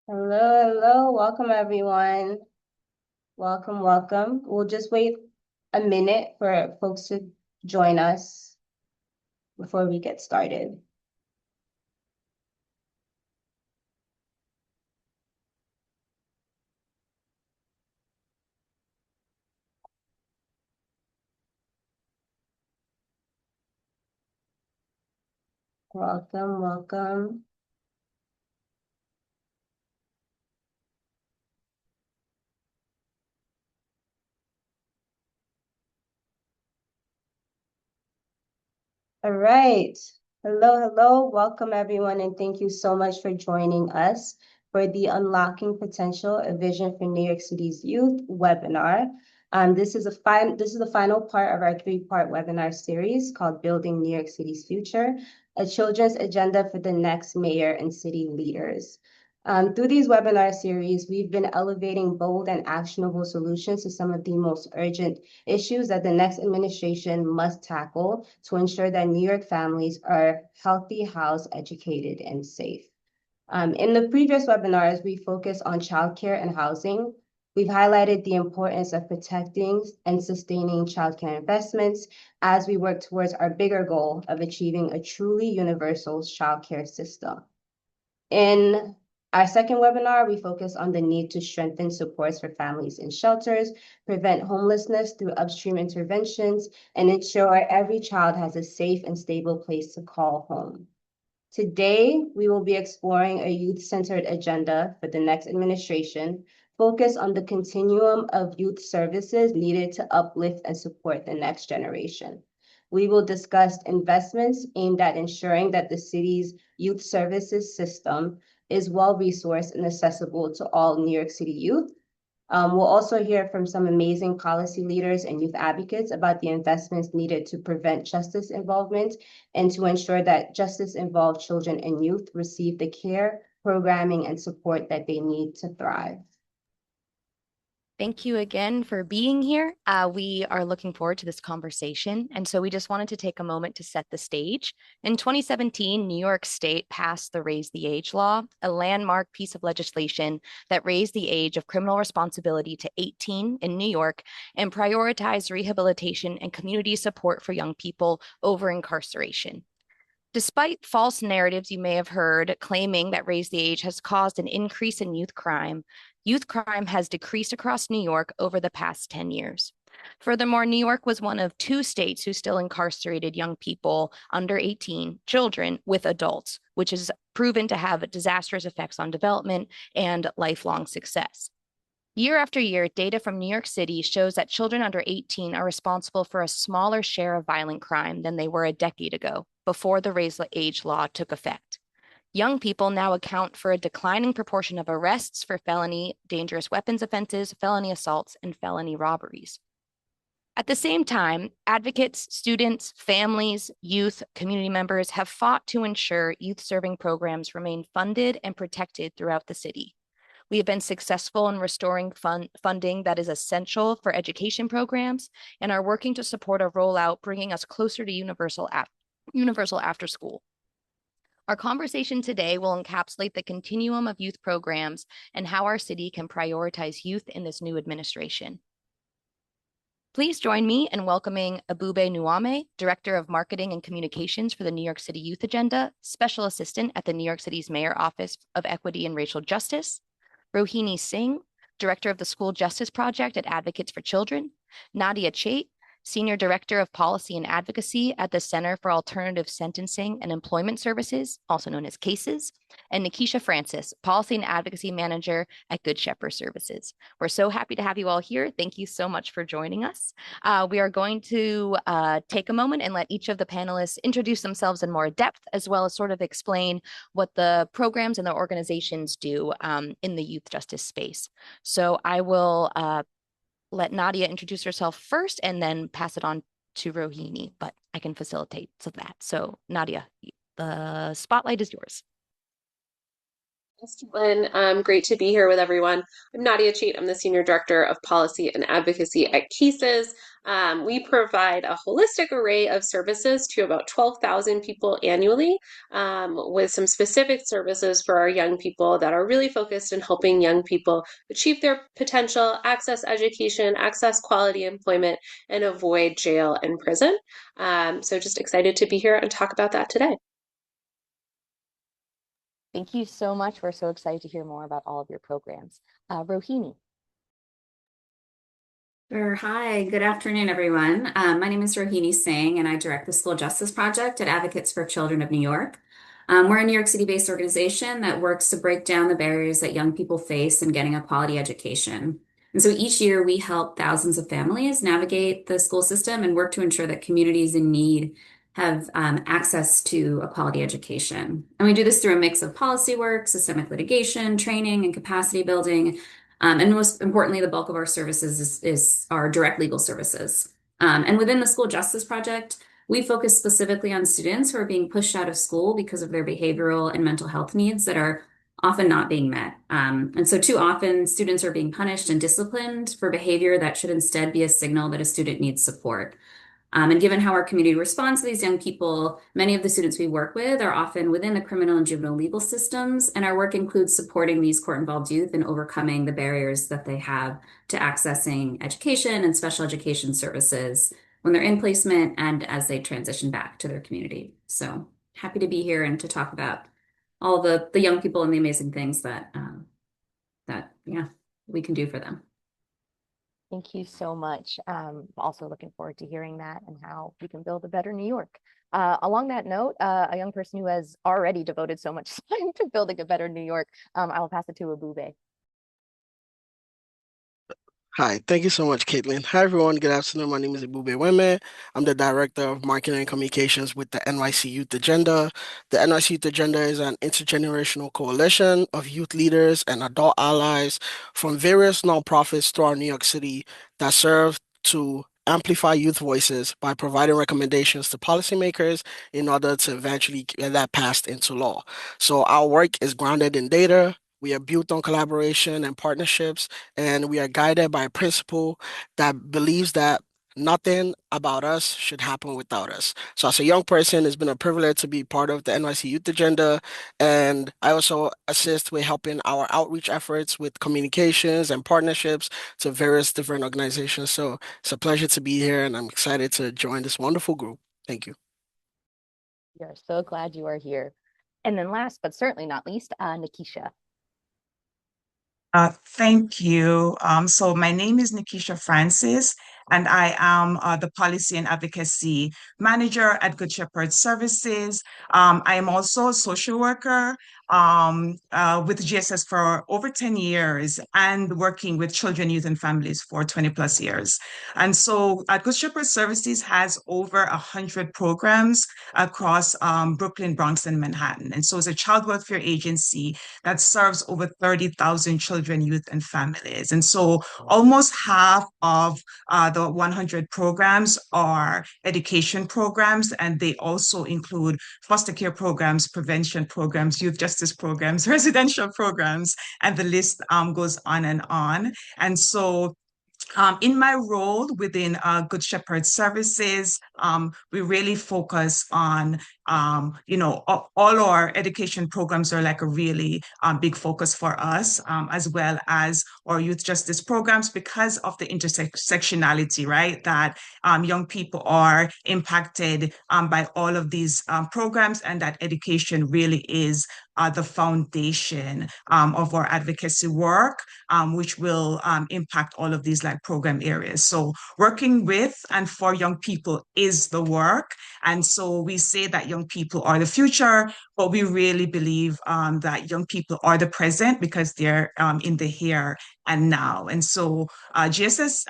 Hello, hello. Welcome, everyone. Welcome, welcome. We'll just wait a minute for folks to join us before we get started. Welcome, welcome. All right. Hello, hello. Welcome, everyone, and thank you so much for joining us for the Unlocking Potential: A Vision for New York City's Youth webinar. This is the final part of our three-part webinar series called Building New York City's Future: A Children's Agenda for the Next Mayor and City Leaders. Through these webinar series, we've been elevating bold and actionable solutions to some of the most urgent issues that the next administration must tackle to ensure that New York families are healthy, housed, educated, and safe. In the previous webinars, we focused on childcare and housing. We've highlighted the importance of protecting and sustaining childcare investments as we work towards our bigger goal of achieving a truly universal childcare system. In our second webinar, we focus on the need to strengthen supports for families in shelters, prevent homelessness through upstream interventions, and ensure every child has a safe and stable place to call home. Today, we will be exploring a youth-centered agenda for the next administration, focused on the continuum of youth services needed to uplift and support the next generation. We will discuss investments aimed at ensuring that the city's youth services system is well-resourced and accessible to all New York City youth. We'll also hear from some amazing policy leaders and youth advocates about the investments needed to prevent justice involvement and to ensure that justice-involved children and youth receive the care, programming, and support that they need to thrive. Thank you again for being here. We are looking forward to this conversation. And so we just wanted to take a moment to set the stage. In 2017, New York State passed the Raise the Age law, a landmark piece of legislation that raised the age of criminal responsibility to 18 in New York and prioritized rehabilitation and community support for young people over incarceration. Despite false narratives you may have heard claiming that Raise the Age has caused an increase in youth crime has decreased across New York over the past 10 years. Furthermore, New York was one of two states who still incarcerated young people under 18, children, with adults, which is proven to have disastrous effects on development and lifelong success. Year after year, data from New York City shows that children under 18 are responsible for a smaller share of violent crime than they were a decade ago, before the Raise the Age law took effect. Young people now account for a declining proportion of arrests for felony dangerous weapons offenses, felony assaults, and felony robberies. At the same time, advocates, students, families, youth, community members have fought to ensure youth-serving programs remain funded and protected throughout the city. We have been successful in restoring funding that is essential for education programs and are working to support a rollout bringing us closer to universal after school. Our conversation today will encapsulate the continuum of youth programs and how our city can prioritize youth in this new administration. Please join me in welcoming Ebube Nuame, Director of Marketing and Communications for the New York City Youth Agenda, Special Assistant at the New York City's Mayor Office of Equity and Racial Justice, Rohini Singh, Director of the School Justice Project at Advocates for Children, Nadia Chait, Senior Director of Policy and Advocacy at the Center for Alternative Sentencing and Employment Services, also known as CASES, and Nikisha Francis, Policy and Advocacy Manager at Good Shepherd Services. We're so happy to have you all here. Thank you so much for joining us. We are going to take a moment and let each of the panelists introduce themselves in more depth, as well as sort of explain what the programs and the organizations do in the youth justice space. So I will let Nadia introduce herself first and then pass it on to Rohini, but I can facilitate that. So Nadia, the spotlight is yours. Thanks, Lynn. Great to be here with everyone. I'm Nadia Cheat. I'm the Senior Director of Policy and Advocacy at CASES. We provide a holistic array of services to about 12,000 people annually, with some specific services for our young people that are really focused in helping young people achieve their potential, access education, access quality employment, and avoid jail and prison. So just excited to be here and talk about that today. Thank you so much. We're so excited to hear more about all of your programs. Rohini. Sure. Hi, good afternoon, everyone. My name is Rohini Singh, and I direct the School Justice Project at Advocates for Children of New York. We're a New York City-based organization that works to break down the barriers that young people face in getting a quality education. And so each year we help thousands of families navigate the school system and work to ensure that communities in need have access to a quality education. And we do this through a mix of policy work, systemic litigation, training, and capacity building. And most importantly, the bulk of our services is our direct legal services. And within the School Justice Project, we focus specifically on students who are being pushed out of school because of their behavioral and mental health needs that are often not being met. And so too often, students are being punished and disciplined for behavior that should instead be a signal that a student needs support. And given how our community responds to these young people, many of the students we work with are often within the criminal and juvenile legal systems, and our work includes supporting these court-involved youth in overcoming the barriers that they have to accessing education and special education services when they're in placement and as they transition back to their community. So happy to be here and to talk about all the young people and the amazing things that we can do for them. Thank you so much. Also looking forward to hearing that and how we can build a better New York. Along that note, a young person who has already devoted so much time to building a better New York, I will pass it to Abube. Hi, thank you so much, Caitlin. Hi, everyone. Good afternoon. My name is Ibube Weme. I'm the Director of Marketing and Communications with the NYC Youth Agenda. The NYC Youth Agenda is an intergenerational coalition of youth leaders and adult allies from various nonprofits throughout New York City that serve to amplify youth voices by providing recommendations to policymakers in order to eventually get that passed into law. So our work is grounded in data. We are built on collaboration and partnerships, and we are guided by a principle that believes that nothing about us should happen without us. So as a young person, it's been a privilege to be part of the NYC Youth Agenda, and I also assist with helping our outreach efforts with communications and partnerships to various different organizations. So it's a pleasure to be here, and I'm excited to join this wonderful group. Thank you. We are so glad you are here. And then last, but certainly not least, Nikisha. Thank you. So my name is Nikisha Francis, and I am the Policy and Advocacy Manager at Good Shepherd Services. I am also a social worker with GSS for over 10 years and working with children, youth, and families for 20 plus years. And so Good Shepherd Services has over 100 programs across Brooklyn, Bronx, and Manhattan. And so it's a child welfare agency that serves over 30,000 children, youth, and families. And so almost half of the 100 programs are education programs, and they also include foster care programs, prevention programs, youth justice programs, residential programs, and the list goes on and on. And so in my role within Good Shepherd Services, we really focus on, all our education programs are like a really big focus for us, as well as our youth justice programs because of the intersectionality, right? That young people are impacted by all of these programs, and that education really is the foundation of our advocacy work, which will impact all of these like program areas. So working with and for young people is the work. And so we say that young people are the future, but we really believe that young people are the present because they're in the here and now. And so GSS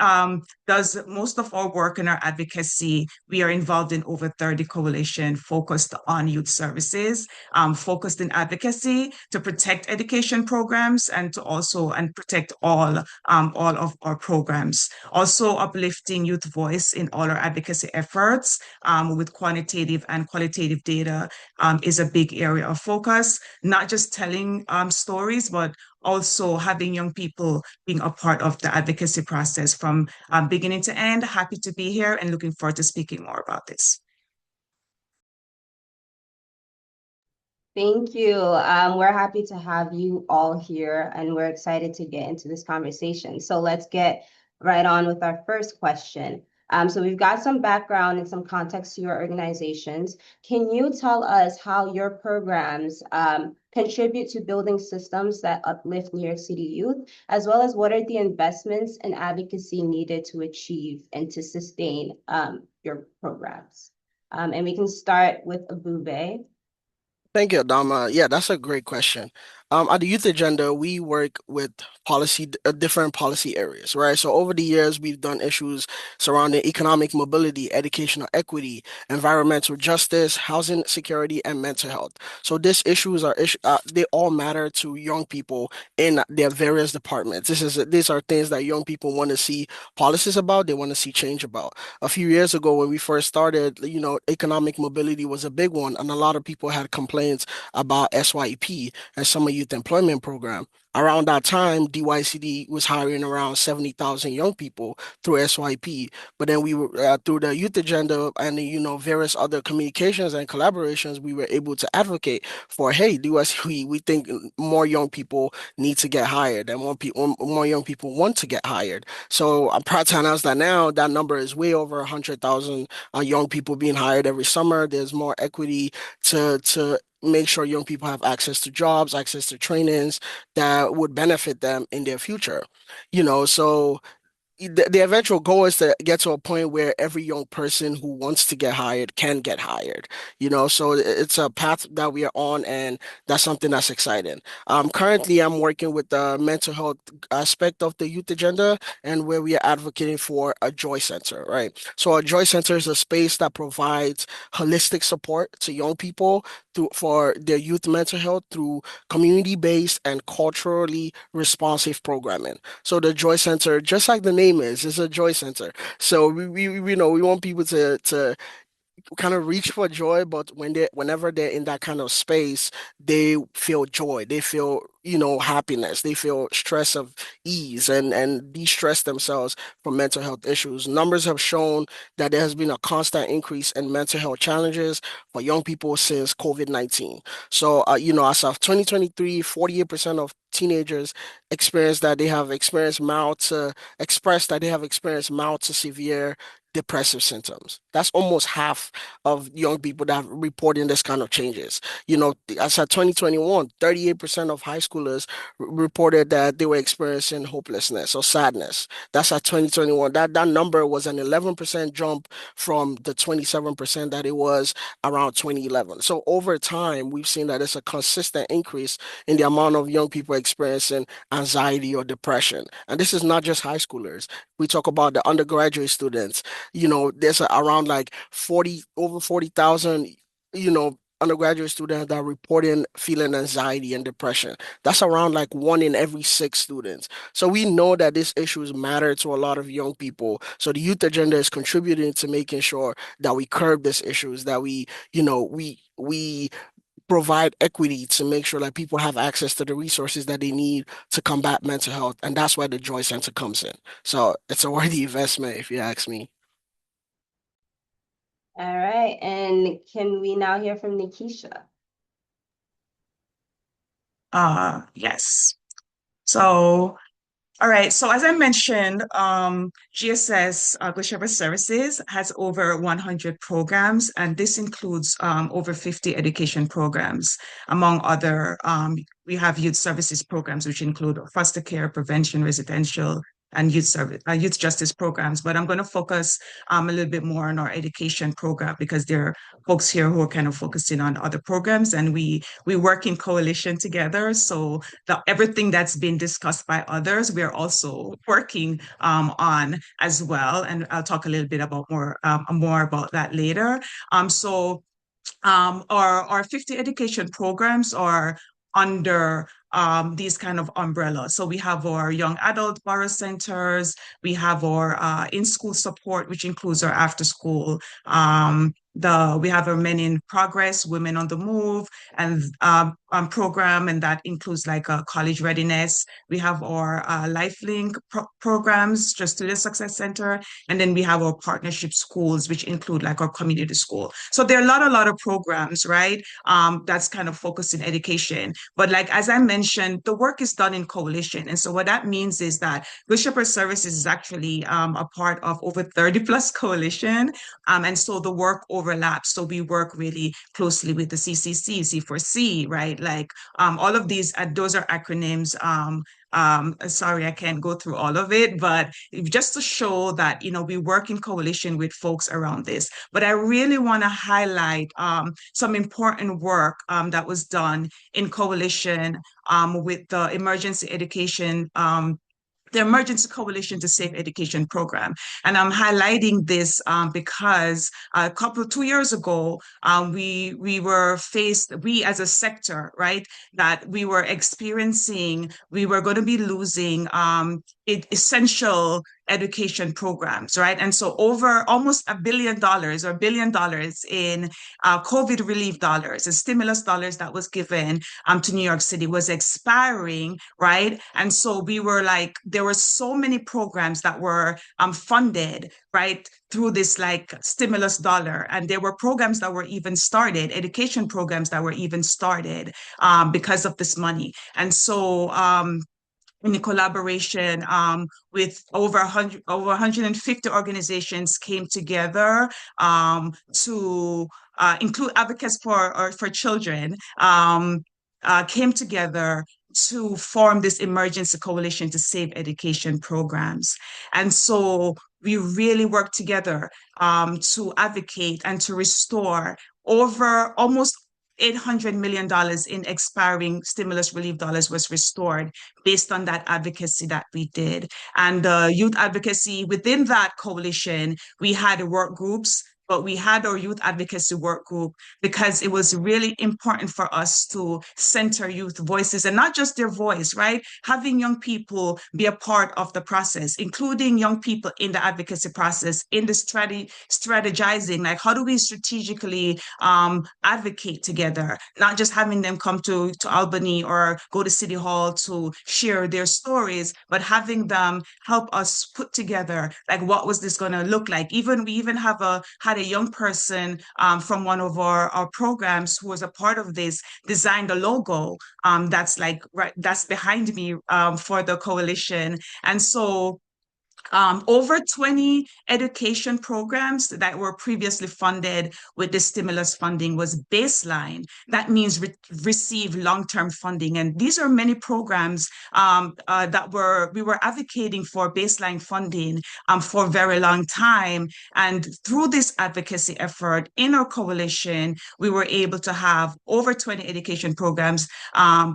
does most of our work in our advocacy. We are involved in over 30 coalitions focused on youth services, focused in advocacy to protect education programs and to also protect all of our programs. Also uplifting youth voice in all our advocacy efforts with quantitative and qualitative data is a big key area of focus, not just telling stories, but also having young people being a part of the advocacy process from beginning to end. Happy to be here and looking forward to speaking more about this. Thank you. We're happy to have you all here, and we're excited to get into this conversation. So let's get right on with our first question. So we've got some background and some context to your organizations. Can you tell us how your programs contribute to building systems that uplift New York City youth, as well as what are the investments and advocacy needed to achieve and to sustain your programs? And we can start with Abube. Thank you, Adama. Yeah, that's a great question. At the Youth Agenda, we work with different policy areas, right? So over the years, we've done issues surrounding economic mobility, educational equity, environmental justice, housing security, and mental health. So these issues they all matter to young people in their various departments. These are things that young people want to see policies about, they want to see change about. A few years ago, when we first started, economic mobility was a big one, and a lot of people had complaints about SYEP and Summer Youth Employment Program. Around that time, DYCD was hiring around 70,000 young people through SYP. But then we were through the youth agenda and various other communications and collaborations, we were able to advocate for, hey, DYCD, we think more young people need to get hired and more young people want to get hired. So I'm proud to announce that now that number is way over 100,000 young people being hired every summer. There's more equity to make sure young people have access to jobs, access to trainings that would benefit them in their future. So the eventual goal is to get to a point where every young person who wants to get hired can get hired, so it's a path that we are on, and that's something that's exciting. Currently, I'm working with the mental health aspect of the youth agenda, and where we are advocating for a joy center, right? So a joy center is a space that provides holistic support to young people for their youth mental health through community-based and culturally responsive programming. So the Joy Center, just like the name is a joy center. So we want people to kind of reach for joy, but whenever they're in that kind of space, they feel joy, they feel, happiness, they feel stress of ease and de-stress themselves from mental health issues. Numbers have shown that there has been a constant increase in mental health challenges for young people since COVID-19. So, as of 2023, 48% of teenagers express that they have experienced mild to severe depressive symptoms. That's almost half of young people that are reporting this kind of changes. As of 2021, 38% of high schoolers reported that they were experiencing hopelessness or sadness. That's at 2021. That number was an 11% jump from the 27% that it was around 2011. So over time, we've seen that it's a consistent increase in the amount of young people experiencing anxiety or depression. And this is not just high schoolers. We talk about the undergraduate students. There's around like over 40,000, undergraduate students that are reporting feeling anxiety and depression. That's around like 1 in every 6 students. So we know that these issues matter to a lot of young people. So the youth agenda is contributing to making sure that we curb these issues, that we provide equity to make sure that people have access to the resources that they need to combat mental health. And that's where the Joy Center comes in. So it's a worthy investment, if you ask me. All right, and can we now hear from Nikisha? Yes. So all right. So as I mentioned, GSS, Good Shepherd Services, has over 100 programs, and this includes over 50 education programs. Among other, we have youth services programs, which include foster care, prevention, residential, and youth justice programs. But I'm going to focus a little bit more on our education program because there are folks here who are kind of focusing on other programs, and we work in coalition together. So everything that's been discussed by others, we're also working on as well. And I'll talk a little bit about more about that later. Our 50 education programs are under these kind of umbrellas. So we have our young adult borough centers, we have our in-school support, which includes our after-school we have our Men in Progress, Women on the Move, and program, and that includes like college readiness. We have our LifeLink programs, just Student Success Center, and then we have our partnership schools, which include like our community school. So there are a lot of programs, right? That's kind of focused in education. But like, as I mentioned, the work is done in coalition. And so what that means is that Good Shepherd Services is actually a part of over 30 plus coalition. And so the work overlaps. So we work really closely with the CCC, C4C, right? Like all of these, those are acronyms. Sorry, I can't go through all of it, but just to show that, you know, we work in coalition with folks around this. But I really want to highlight some important work that was done in coalition with the emergency education the Emergency Coalition to Safe Education program. And I'm highlighting this because 2 years ago, we were faced, we as a sector, right, that we were experiencing, we were going to be losing essential education programs, right? And so over almost $1 billion in COVID relief dollars and stimulus dollars that was given to New York City was expiring, right? And so we were like, there were so many programs that were funded, right, through this like stimulus dollar. And there were programs that were even started, education programs that were even started because of this money. And so in collaboration with over 150 organizations came together to include advocates for children, came together to form this emergency coalition to save education programs. And so we really worked together to advocate and to restore over almost $800 million in expiring stimulus relief dollars was restored based on that advocacy that we did. And youth advocacy within that coalition, we had work groups, but we had our youth advocacy work group because it was really important for us to center youth voices and not just their voice, right? Having young people be a part of the process, including young people in the advocacy process, in the strategizing, like how do we strategically advocate together, not just having them come to Albany or go to City Hall to share their stories, but having them help us put together, like, what was this going to look like? We even had a young person from one of our programs who was a part of this, designed a logo that's like, right, that's behind me for the coalition. And so over 20 education programs that were previously funded with the stimulus funding was baseline. That means receive long-term funding. And these are many programs that we were advocating for baseline funding for a very long time. And through this advocacy effort in our coalition, we were able to have over 20 education programs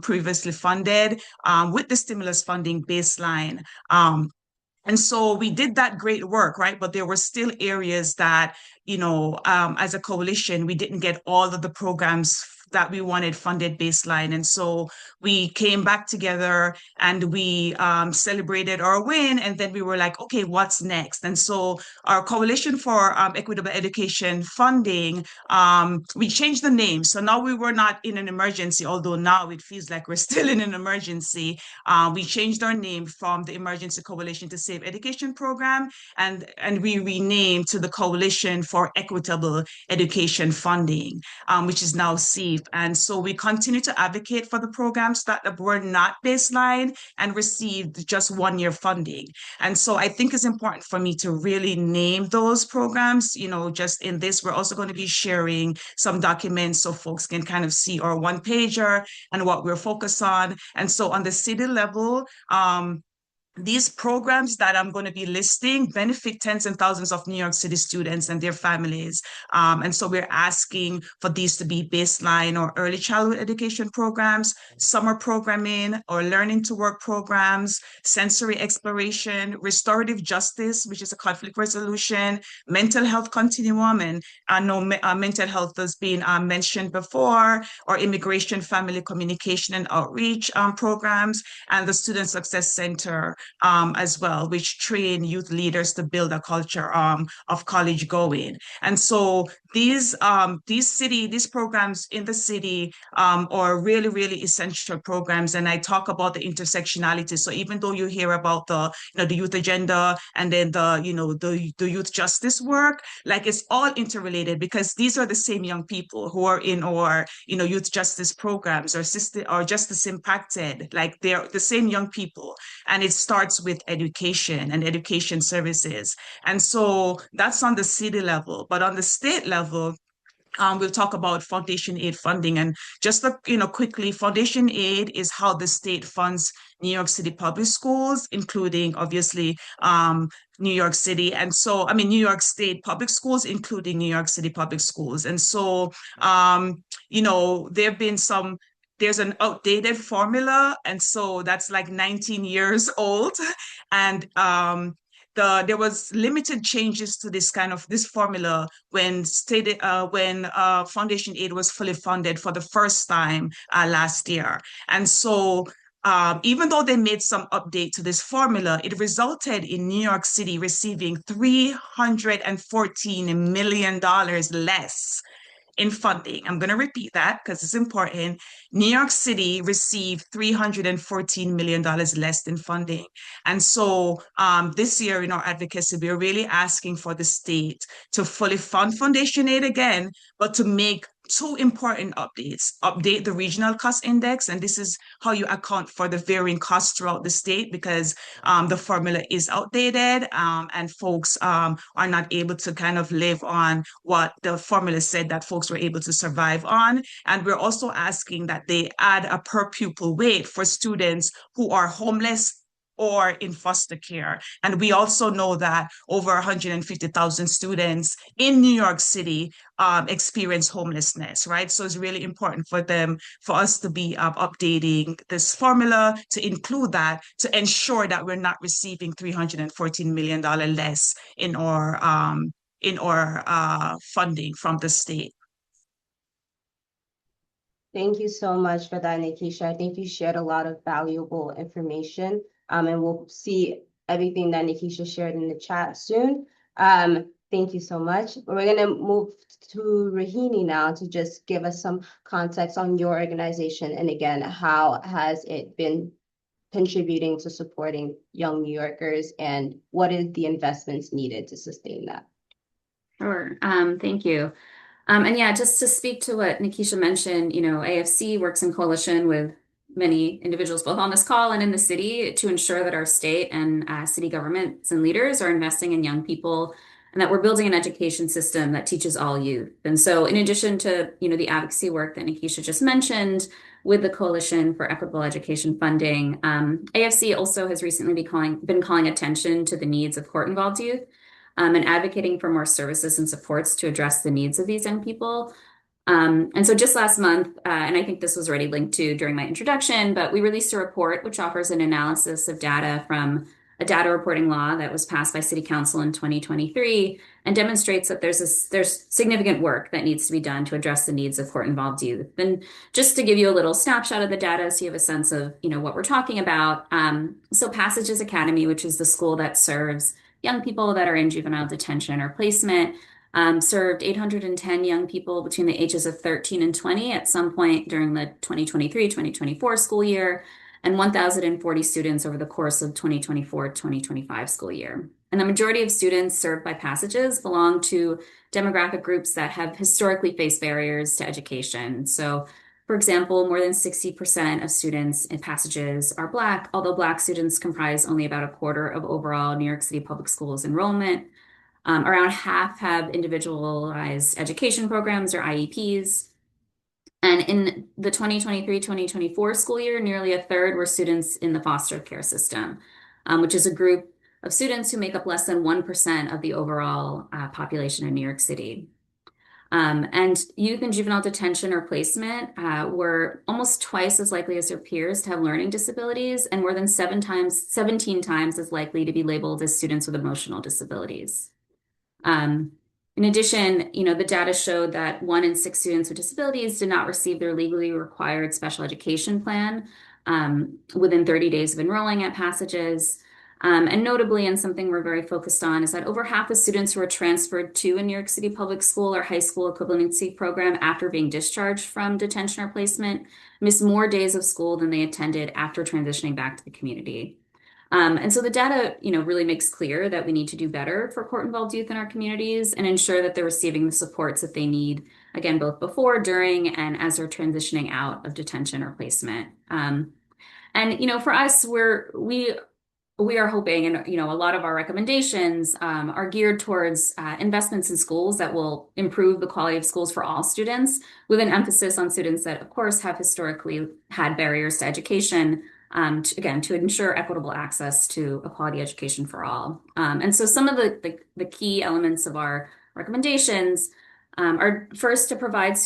previously funded with the stimulus funding baseline. And so we did that great work, right? But there were still areas that, you know, as a coalition, we didn't get all of the programs that we wanted funded baseline. And so we came back together and we celebrated our win. And then we were like, okay, what's next? And so our Coalition for Equitable Education Funding, we changed the name. So now we were not in an emergency, although now it feels like we're still in an emergency. We changed our name from the Emergency Coalition to Save Education Program, and we renamed to the Coalition for Equitable Education Funding, which is now SEEF. And so we continue to advocate for the programs that were not baseline and received just 1 year funding. And so I think it's important for me to really name those programs. You know, just in this, we're also going to be sharing some documents so folks can kind of see our one pager and what we're focused on. And so on the city level, these programs that I'm going to be listing benefit tens and thousands of New York City students and their families. And so we're asking for these to be baseline or early childhood education programs, summer programming or learning to work programs, sensory exploration, restorative justice, which is a conflict resolution, mental health continuum, and I know mental health has been mentioned before, or immigration, family communication and outreach programs, and the Student Success Center as well, which train youth leaders to build a culture of college going. And so these programs in the city are really, really essential programs. And I talk about the intersectionality. So even though you hear about the youth agenda and then the youth justice work, like it's all interrelated because these are the same young people who are in our, youth justice programs or justice impacted, like they're the same young people. And it starts with education and education services. And so that's on the city level, but on the state level, we'll talk about foundation aid funding. And just quickly, foundation aid is how the state funds New York City public schools, including obviously New York City. And so, I mean, New York State public schools, including New York City public schools. And so, there's an outdated formula. And so that's like 19 years old. And there was limited changes to this formula when foundation aid was fully funded for the first time last year. And so even though they made some update to this formula, it resulted in New York City receiving $314 million less in funding. I'm going to repeat that because it's important. New York City received $314 million less in funding. And so this year in our advocacy, we're really asking for the state to fully fund foundation aid again, but to make two important updates. Update the regional cost index, and this is how you account for the varying costs throughout the state because the formula is outdated and folks are not able to kind of live on what the formula said that folks were able to survive on. And we're also asking that they add a per pupil weight for students who are homeless or in foster care. And we also know that over 150,000 students in New York City experience homelessness, right? So it's really important for us to be updating this formula to include that, to ensure that we're not receiving $314 million less in our funding from the state. Thank you so much for that, Nikisha. I think you shared a lot of valuable information, and we'll see everything that Nikisha shared in the chat soon. Thank you so much. We're going to move to Rahini now to just give us some context on your organization. And again, how has it been contributing to supporting young New Yorkers and what is the investments needed to sustain that? Sure. Thank you. And yeah, just to speak to what Nikisha mentioned, AFC works in coalition with many individuals, both on this call and in the city, to ensure that our state and city governments and leaders are investing in young people and that we're building an education system that teaches all youth. And so in addition to, the advocacy work that Nikisha just mentioned with the Coalition for Equitable Education Funding, AFC also has recently been calling attention to the needs of court-involved youth. And advocating for more services and supports to address the needs of these young people. And so just last month, and I think this was already linked to during my introduction, but we released a report which offers an analysis of data from a data reporting law that was passed by City Council in 2023 and demonstrates that there's significant work that needs to be done to address the needs of court-involved youth. And just to give you a little snapshot of the data so you have a sense of what we're talking about. So Passages Academy, which is the school that serves young people that are in juvenile detention or placement, served 810 young people between the ages of 13 and 20 at some point during the 2023-2024 school year, and 1,040 students over the course of 2024-2025 school year. And the majority of students served by Passages belong to demographic groups that have historically faced barriers to education. So, for example, more than 60% of students in Passages are Black, although Black students comprise only about a quarter of overall New York City public schools enrollment. Around half have individualized education programs or IEPs. And in the 2023-2024 school year, nearly a third were students in the foster care system, which is a group of students who make up less than 1% of the overall population in New York City. And youth in juvenile detention or placement were almost twice as likely as their peers to have learning disabilities and more than 17 times as likely to be labeled as students with emotional disabilities. In addition, the data showed that 1 in 6 students with disabilities did not receive their legally required special education plan within 30 days of enrolling at Passages. And notably, and something we're very focused on, is that over half the students who are transferred to a New York City public school or high school equivalency program after being discharged from detention or placement miss more days of school than they attended after transitioning back to the community. And so the data, really makes clear that we need to do better for court-involved youth in our communities and ensure that they're receiving the supports that they need, again, both before, during, and as they're transitioning out of detention or placement. And for us, we are hoping, and a lot of our recommendations are geared towards investments in schools that will improve the quality of schools for all students, with an emphasis on students that, of course, have historically had barriers to education, to ensure equitable access to a quality education for all. And so some of the key elements of our recommendations are first to provide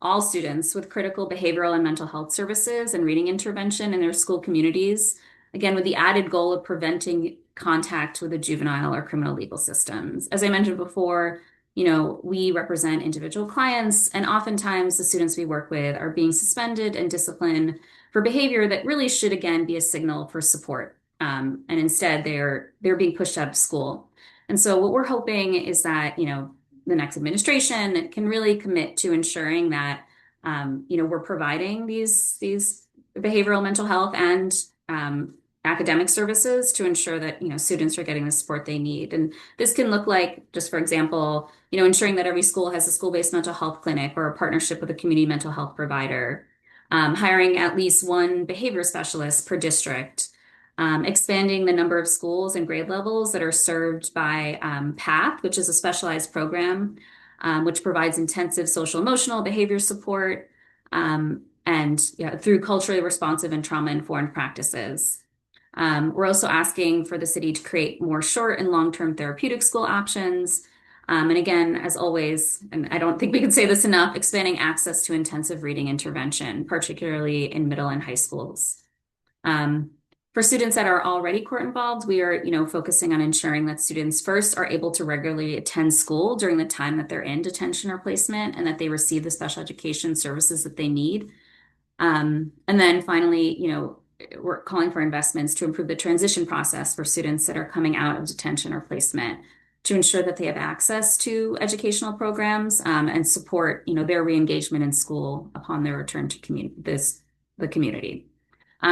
all students, with critical behavioral and mental health services and reading intervention in their school communities, again, with the added goal of preventing contact with the juvenile or criminal legal systems. As I mentioned before, we represent individual clients, and oftentimes the students we work with are being suspended and disciplined for behavior that really should, again, be a signal for support. And instead, they're being pushed out of school. And so what we're hoping is that, the next administration can really commit to ensuring that, we're providing these behavioral mental health and academic services to ensure that students are getting the support they need. And this can look like, just for example, ensuring that every school has a school-based mental health clinic or a partnership with a community mental health provider, hiring at least one behavior specialist per district, expanding the number of schools and grade levels that are served by PATH, which is a specialized program which provides intensive social emotional behavior support, and through culturally responsive and trauma-informed practices. We're also asking for the city to create more short and long-term therapeutic school options. And again, as always, and I don't think we can say this enough, expanding access to intensive reading intervention, particularly in middle and high schools. For students that are already court involved, we are, focusing on ensuring that students first are able to regularly attend school during the time that they're in detention or placement, and that they receive the special education services that they need. And then finally, we're calling for investments to improve the transition process for students that are coming out of detention or placement, to ensure that they have access to educational programs and support, their re-engagement in school upon their return to the community.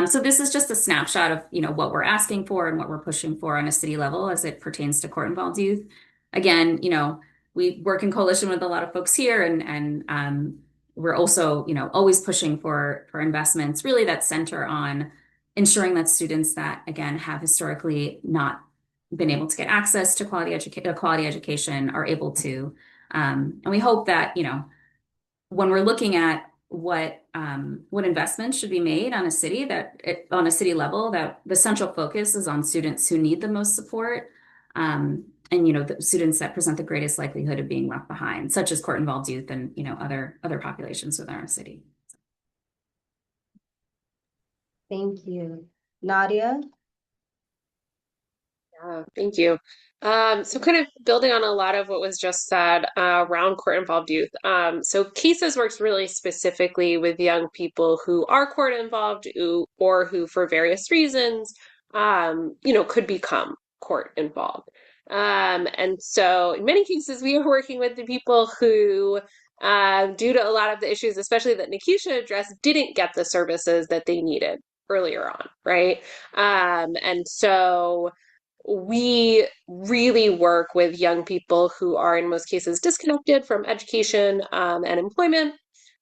So this is just a snapshot of, what we're asking for and what we're pushing for on a city level as it pertains to court-involved youth. Again, we work in coalition with a lot of folks here, and we're also, always pushing for investments really that center on ensuring that students that, again, have historically not been able to get access to quality education are able to. And we hope that, when we're looking at what investments should be made on a city level, that the central focus is on students who need the most support, and the students that present the greatest likelihood of being left behind, such as court-involved youth and other populations within our city. Thank you. Nadia? Yeah, thank you. So kind of building on a lot of what was just said around court-involved youth. So Cases works really specifically with young people who are court-involved or who, for various reasons, could become court-involved. And so in many cases, we are working with the people who, due to a lot of the issues, especially that Nikisha addressed, didn't get the services that they needed earlier on, right? And so we really work with young people who are, in most cases, disconnected from education and employment,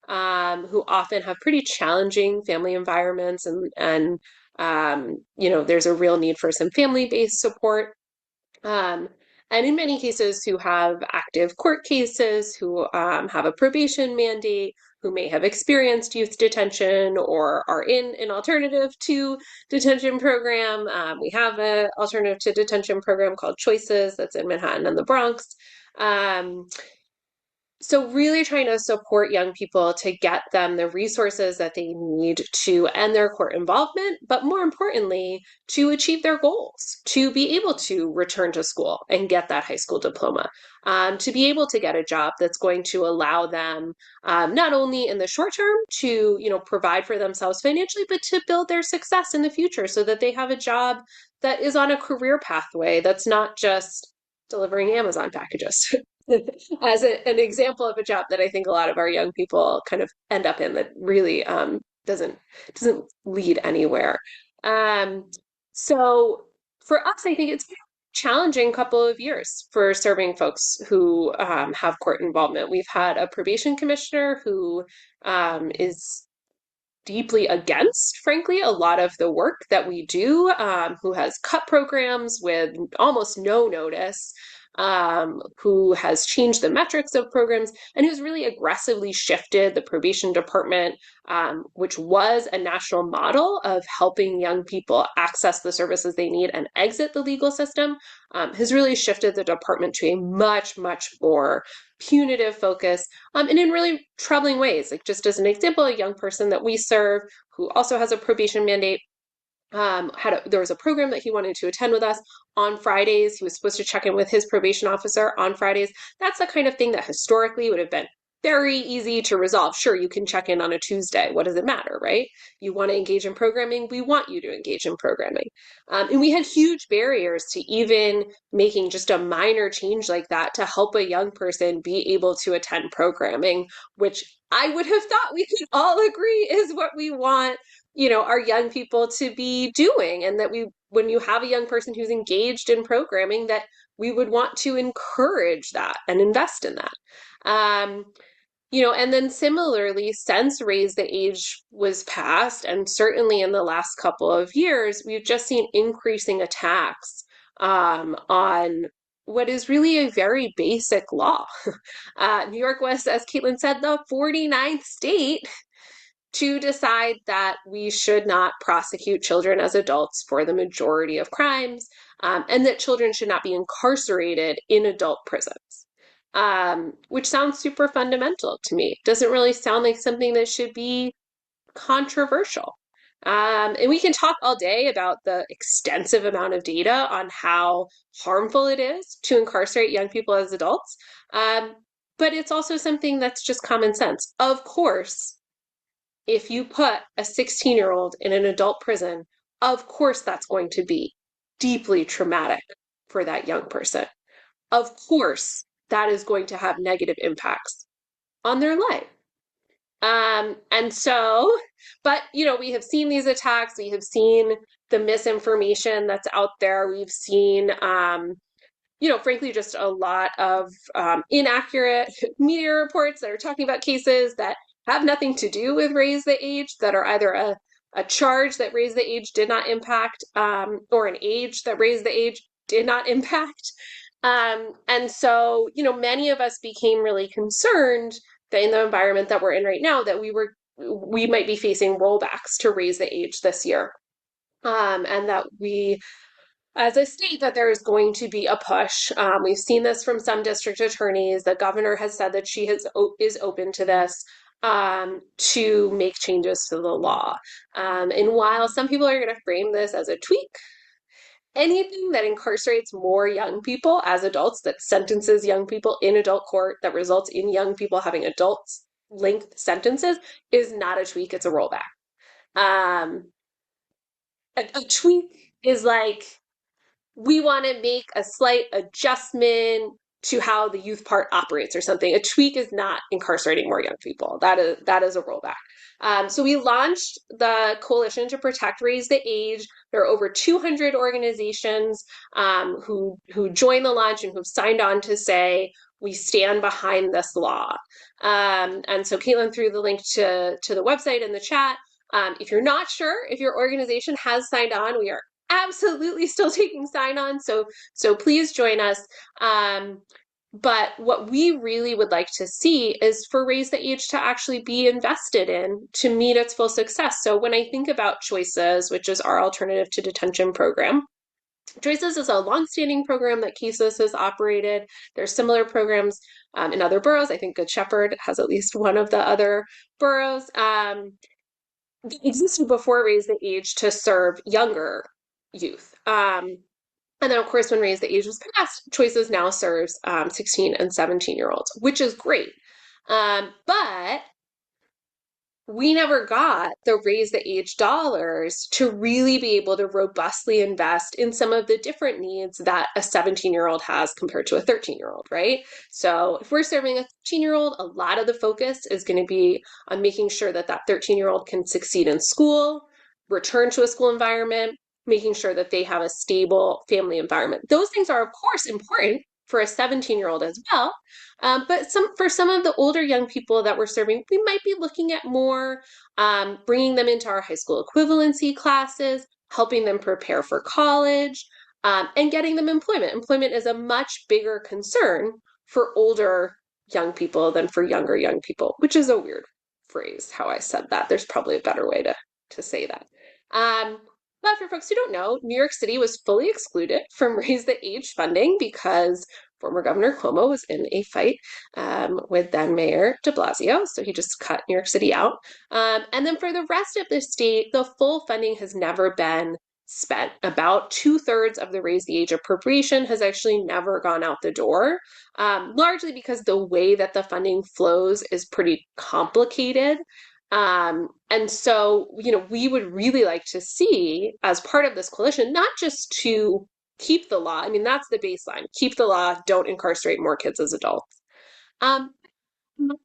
who often have pretty challenging family environments, and there's a real need for some family-based support. Um, and in many cases, who have active court cases, who have a probation mandate, who may have experienced youth detention or are in an alternative to detention program. We have an alternative to detention program called Choices that's in Manhattan and the Bronx. So really trying to support young people to get them the resources that they need to end their court involvement, but more importantly, to achieve their goals, to be able to return to school and get that high school diploma, to be able to get a job that's going to allow them not only in the short term to, provide for themselves financially, but to build their success in the future so that they have a job that is on a career pathway that's not just delivering Amazon packages. As an example of a job that I think a lot of our young people kind of end up in that really doesn't lead anywhere. Um, so for us, I think it's been a challenging couple of years for serving folks who have court involvement. We've had a probation commissioner who is deeply against, frankly, a lot of the work that we do, who has cut programs with almost no notice, who has changed the metrics of programs, and who's really aggressively shifted the probation department, which was a national model of helping young people access the services they need and exit the legal system, has really shifted the department to a much, much more punitive focus, and in really troubling ways. Like, just as an example, a young person that we serve who also has a probation mandate, there was a program that he wanted to attend with us on Fridays. He was supposed to check in with his probation officer on Fridays. That's the kind of thing that historically would have been very easy to resolve. Sure, you can check in on a Tuesday. What does it matter, right? You want to engage in programming, we want you to engage in programming. And we had huge barriers to even making just a minor change like that to help a young person be able to attend programming, which I would have thought we could all agree is what we want, our young people to be doing. And that when you have a young person who's engaged in programming, that we would want to encourage that and invest in that. And then similarly, since Raise the Age was passed, and certainly in the last couple of years, we've just seen increasing attacks on what is really a very basic law. New York was, as Caitlin said, the 49th state to decide that we should not prosecute children as adults for the majority of crimes, and that children should not be incarcerated in adult prisons, which sounds super fundamental to me. Doesn't really sound like something that should be controversial. And we can talk all day about the extensive amount of data on how harmful it is to incarcerate young people as adults. But it's also something that's just common sense. Of course, if you put a 16-year-old in an adult prison, of course that's going to be deeply traumatic for that young person. Of course, that is going to have negative impacts on their life. But we have seen these attacks. We have seen the misinformation that's out there. We've seen, frankly, just a lot of inaccurate media reports that are talking about cases that have nothing to do with Raise the Age, that are either a charge that Raise the Age did not impact, or an age that Raise the Age did not impact. And so, many of us became really concerned that in the environment that we're in right now, that we might be facing rollbacks to Raise the Age this year. And that we, as a state, that there is going to be a push. We've seen this from some district attorneys. The governor has said that she is open to this, to make changes to the law. And while some people are going to frame this as a tweak, anything that incarcerates more young people as adults, that sentences young people in adult court, that results in young people having adults length sentences, is not a tweak, it's a rollback. A tweak is like, we want to make a slight adjustment to how the youth part operates or something. A tweak is not incarcerating more young people. That is a rollback. So we launched the Coalition to Protect Raise the Age. There are over 200 organizations who joined the launch and who've signed on to say, we stand behind this law. And so Caitlin threw the link to the website in the chat. If you're not sure if your organization has signed on, we are absolutely still taking sign-on, so please join us. But what we really would like to see is for Raise the Age to actually be invested in to meet its full success. So when I think about Choices, which is our alternative to detention program, Choices is a longstanding program that CASES has operated. There's similar programs in other boroughs. I think Good Shepherd has at least one of the other boroughs. That existed before Raise the Age to serve younger youth. And then, of course, when Raise the Age was passed, Choices now serves 16 and 17-year-olds, which is great. But we never got the raise the age dollars to really be able to robustly invest in some of the different needs that a 17-year-old has compared to a 13-year-old, right? So if we're serving a 13-year-old, a lot of the focus is going to be on making sure that that 13-year-old can succeed in school, return to a school environment, making sure that they have a stable family environment. Those things are, of course, important for a 17-year-old as well. But for some of the older young people that we're serving, we might be looking at more bringing them into our high school equivalency classes, helping them prepare for college, and getting them employment. Employment is a much bigger concern for older young people than for younger young people, which is a weird phrase, how I said that. There's probably a better way to say that. Um, but for folks who don't know, New York City was fully excluded from Raise the Age funding because former Governor Cuomo was in a fight with then Mayor de Blasio. So he just cut New York City out. And then for the rest of the state, the full funding has never been spent. About 2/3 of the Raise the Age appropriation has actually never gone out the door, largely because the way that the funding flows is pretty complicated. And so, we would really like to see, as part of this coalition, not just to keep the law. I mean, that's the baseline. Keep the law, don't incarcerate more kids as adults. Um,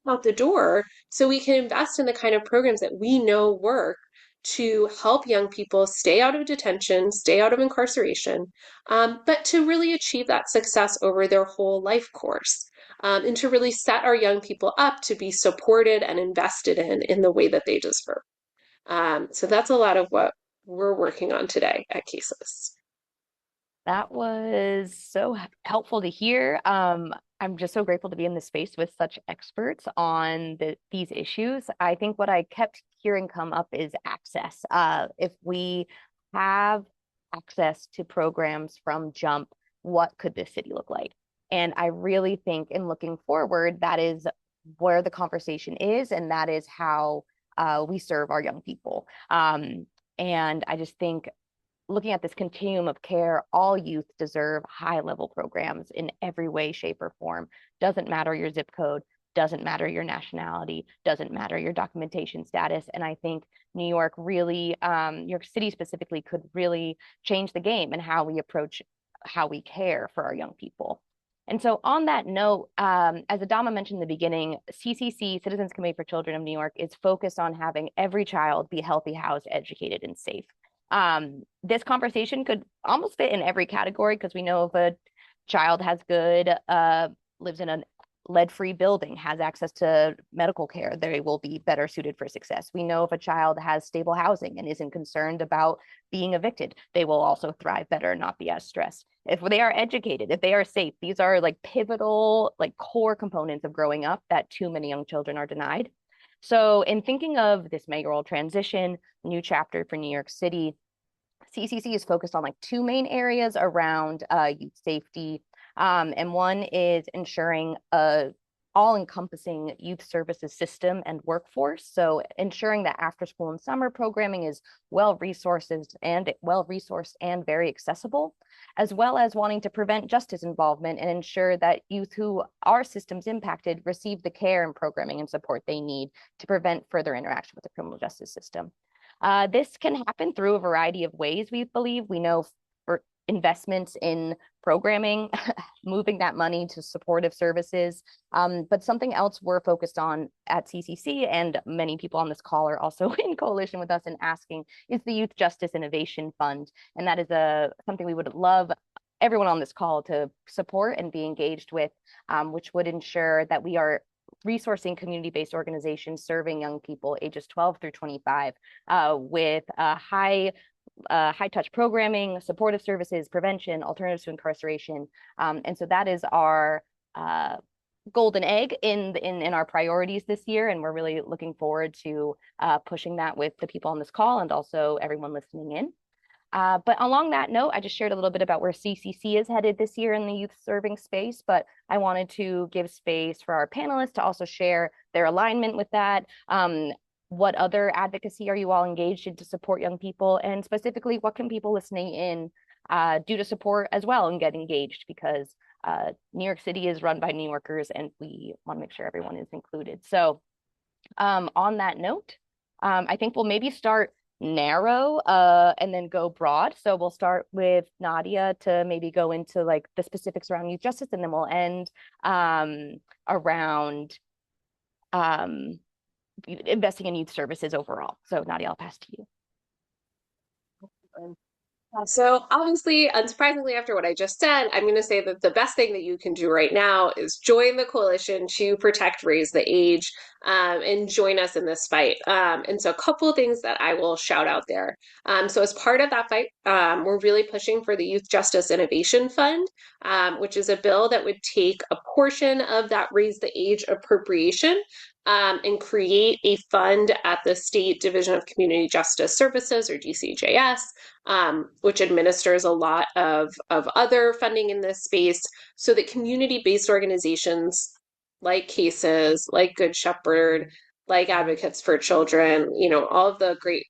out the door so we can invest in the kind of programs that we know work to help young people stay out of detention, stay out of incarceration, but to really achieve that success over their whole life course, and to really set our young people up to be supported and invested in the way that they deserve. So that's a lot of what we're working on today at Cases. That was so helpful to hear. I'm just so grateful to be in this space with such experts on these issues. I think what I kept hearing come up is access. If we have access to programs from Jump, what could this city look like? And I really think in looking forward, that is where the conversation is, and that is how we serve our young people. And I just think looking at this continuum of care, all youth deserve high-level programs in every way, shape, or form. Doesn't matter your zip code, doesn't matter your nationality, doesn't matter your documentation status. And I think New York really, New York City specifically, could really change the game and how we approach how we care for our young people. And so on that note, as Adama mentioned in the beginning, CCC, Citizens Committee for Children of New York, is focused on having every child be healthy, housed, educated, and safe. This conversation could almost fit in every category because we know if a child has good, lives in a lead-free building, has access to medical care, they will be better suited for success. We know if a child has stable housing and isn't concerned about being evicted, they will also thrive better and not be as stressed. If they are educated, if they are safe, these are like pivotal, like core components of growing up that too many young children are denied. So in thinking of this mayoral transition, new chapter for New York City, CCC is focused on like two main areas around youth safety. And one is ensuring a all-encompassing youth services system and workforce. So ensuring that after school and summer programming is well-resourced and very accessible, as well as wanting to prevent justice involvement and ensure that youth who are systems impacted receive the care and programming and support they need to prevent further interaction with the criminal justice system. This can happen through a variety of ways, we believe. We know for investments in programming, moving that money to supportive services. But something else we're focused on at CCC, and many people on this call are also in coalition with us in asking, is the Youth Justice Innovation Fund. And that is something we would love everyone on this call to support and be engaged with, which would ensure that we are resourcing community-based organizations serving young people ages 12 through 25 with high touch programming, supportive services, prevention, alternatives to incarceration. And so that is our golden egg in our priorities this year. And we're really looking forward to pushing that with the people on this call and also everyone listening in. But along that note, I just shared a little bit about where CCC is headed this year in the youth serving space, but I wanted to give space for our panelists to also share their alignment with that. What other advocacy are you all engaged in to support young people? And specifically, what can people listening in do to support as well and get engaged? Because New York City is run by New Yorkers and we want to make sure everyone is included. So on that note, I think we'll maybe start narrow and then go broad. So we'll start with Nadia to maybe go into like the specifics around youth justice, and then we'll end around investing in youth services overall. So Nadia, I'll pass to you. So obviously, unsurprisingly, after what I just said, I'm going to say that the best thing that you can do right now is join the coalition to protect Raise the Age, and join us in this fight. And so a couple of things that I will shout out there. So as part of that fight, we're really pushing for the Youth Justice Innovation Fund, which is a bill that would take a portion of that Raise the Age appropriation, and create a fund at the State Division of Community Justice Services, or DCJS, which administers a lot of other funding in this space, so that community-based organizations like Cases, like Good Shepherd, like Advocates for Children, all of the great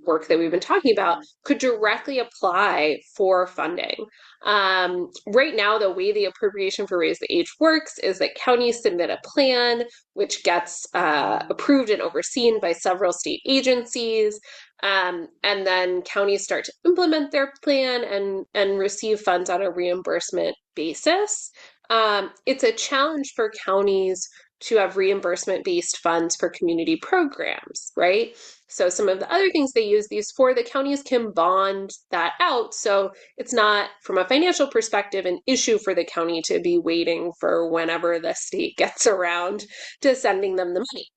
work that we've been talking about could directly apply for funding. Right now, the way the appropriation for Raise the Age works is that counties submit a plan, which gets approved and overseen by several state agencies. And then counties start to implement their plan and receive funds on a reimbursement basis. It's a challenge for counties to have reimbursement-based funds for community programs, right? So some of the other things they use these for, the counties can bond that out. So it's not, from a financial perspective, an issue for the county to be waiting for whenever the state gets around to sending them the money.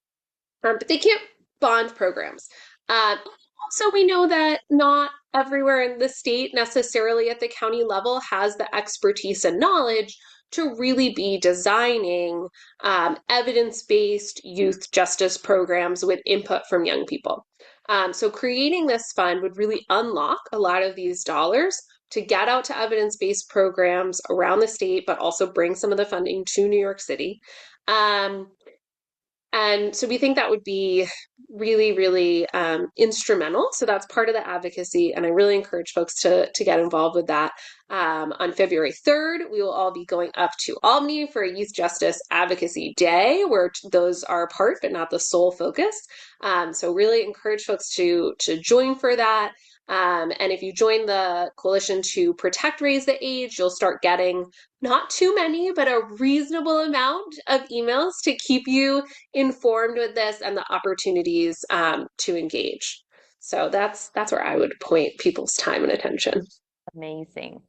But they can't bond programs. Also, we know that not everywhere in the state, necessarily at the county level, has the expertise and knowledge to really be designing evidence-based youth justice programs with input from young people. So creating this fund would really unlock a lot of these dollars to get out to evidence-based programs around the state, but also bring some of the funding to New York City. And so we think that would be really, really instrumental. So that's part of the advocacy. And I really encourage folks to get involved with that. On February 3rd, we will all be going up to Albany for a Youth Justice Advocacy Day, where those are a part, but not the sole focus. So really encourage folks to join for that. And if you join the coalition to protect Raise the Age, you'll start getting not too many, but a reasonable amount of emails to keep you informed with this and the opportunities to engage. So that's where I would point people's time and attention. Amazing.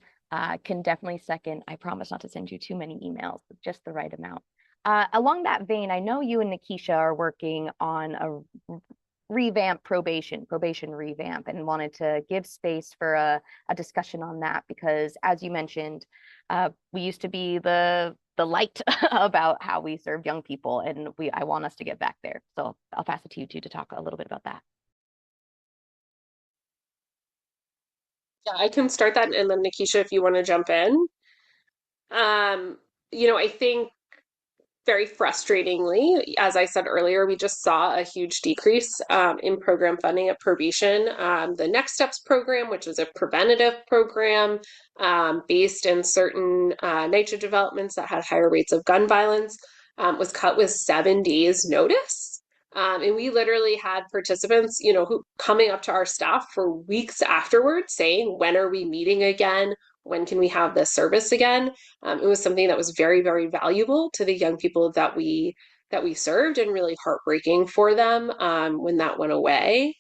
Can definitely second. I promise not to send you too many emails, but just the right amount. Along that vein, I know you and Nikisha are working on a revamp probation revamp, and wanted to give space for a discussion on that, because as you mentioned, we used to be the light about how we serve young people, and I want us to get back there. So I'll pass it to you two to talk a little bit about that. Yeah, I can start that, and then Nikisha, if you want to jump in. I think very frustratingly, as I said earlier, we just saw a huge decrease in program funding at probation. The Next Steps program, which was a preventative program based in certain NYCHA developments that had higher rates of gun violence, was cut with 7 days notice. And we literally had participants, who coming up to our staff for weeks afterwards saying, when are we meeting again? When can we have this service again? It was something that was very, very valuable to the young people that we served, and really heartbreaking for them when that went away.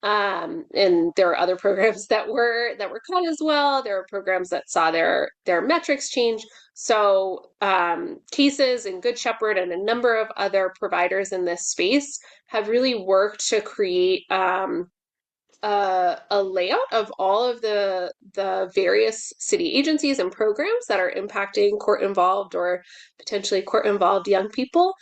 And there are other programs that were cut as well. There are programs that saw their metrics change. So Cases and Good Shepherd and a number of other providers in this space have really worked to create a layout of all of the various city agencies and programs that are impacting court-involved or potentially court-involved young people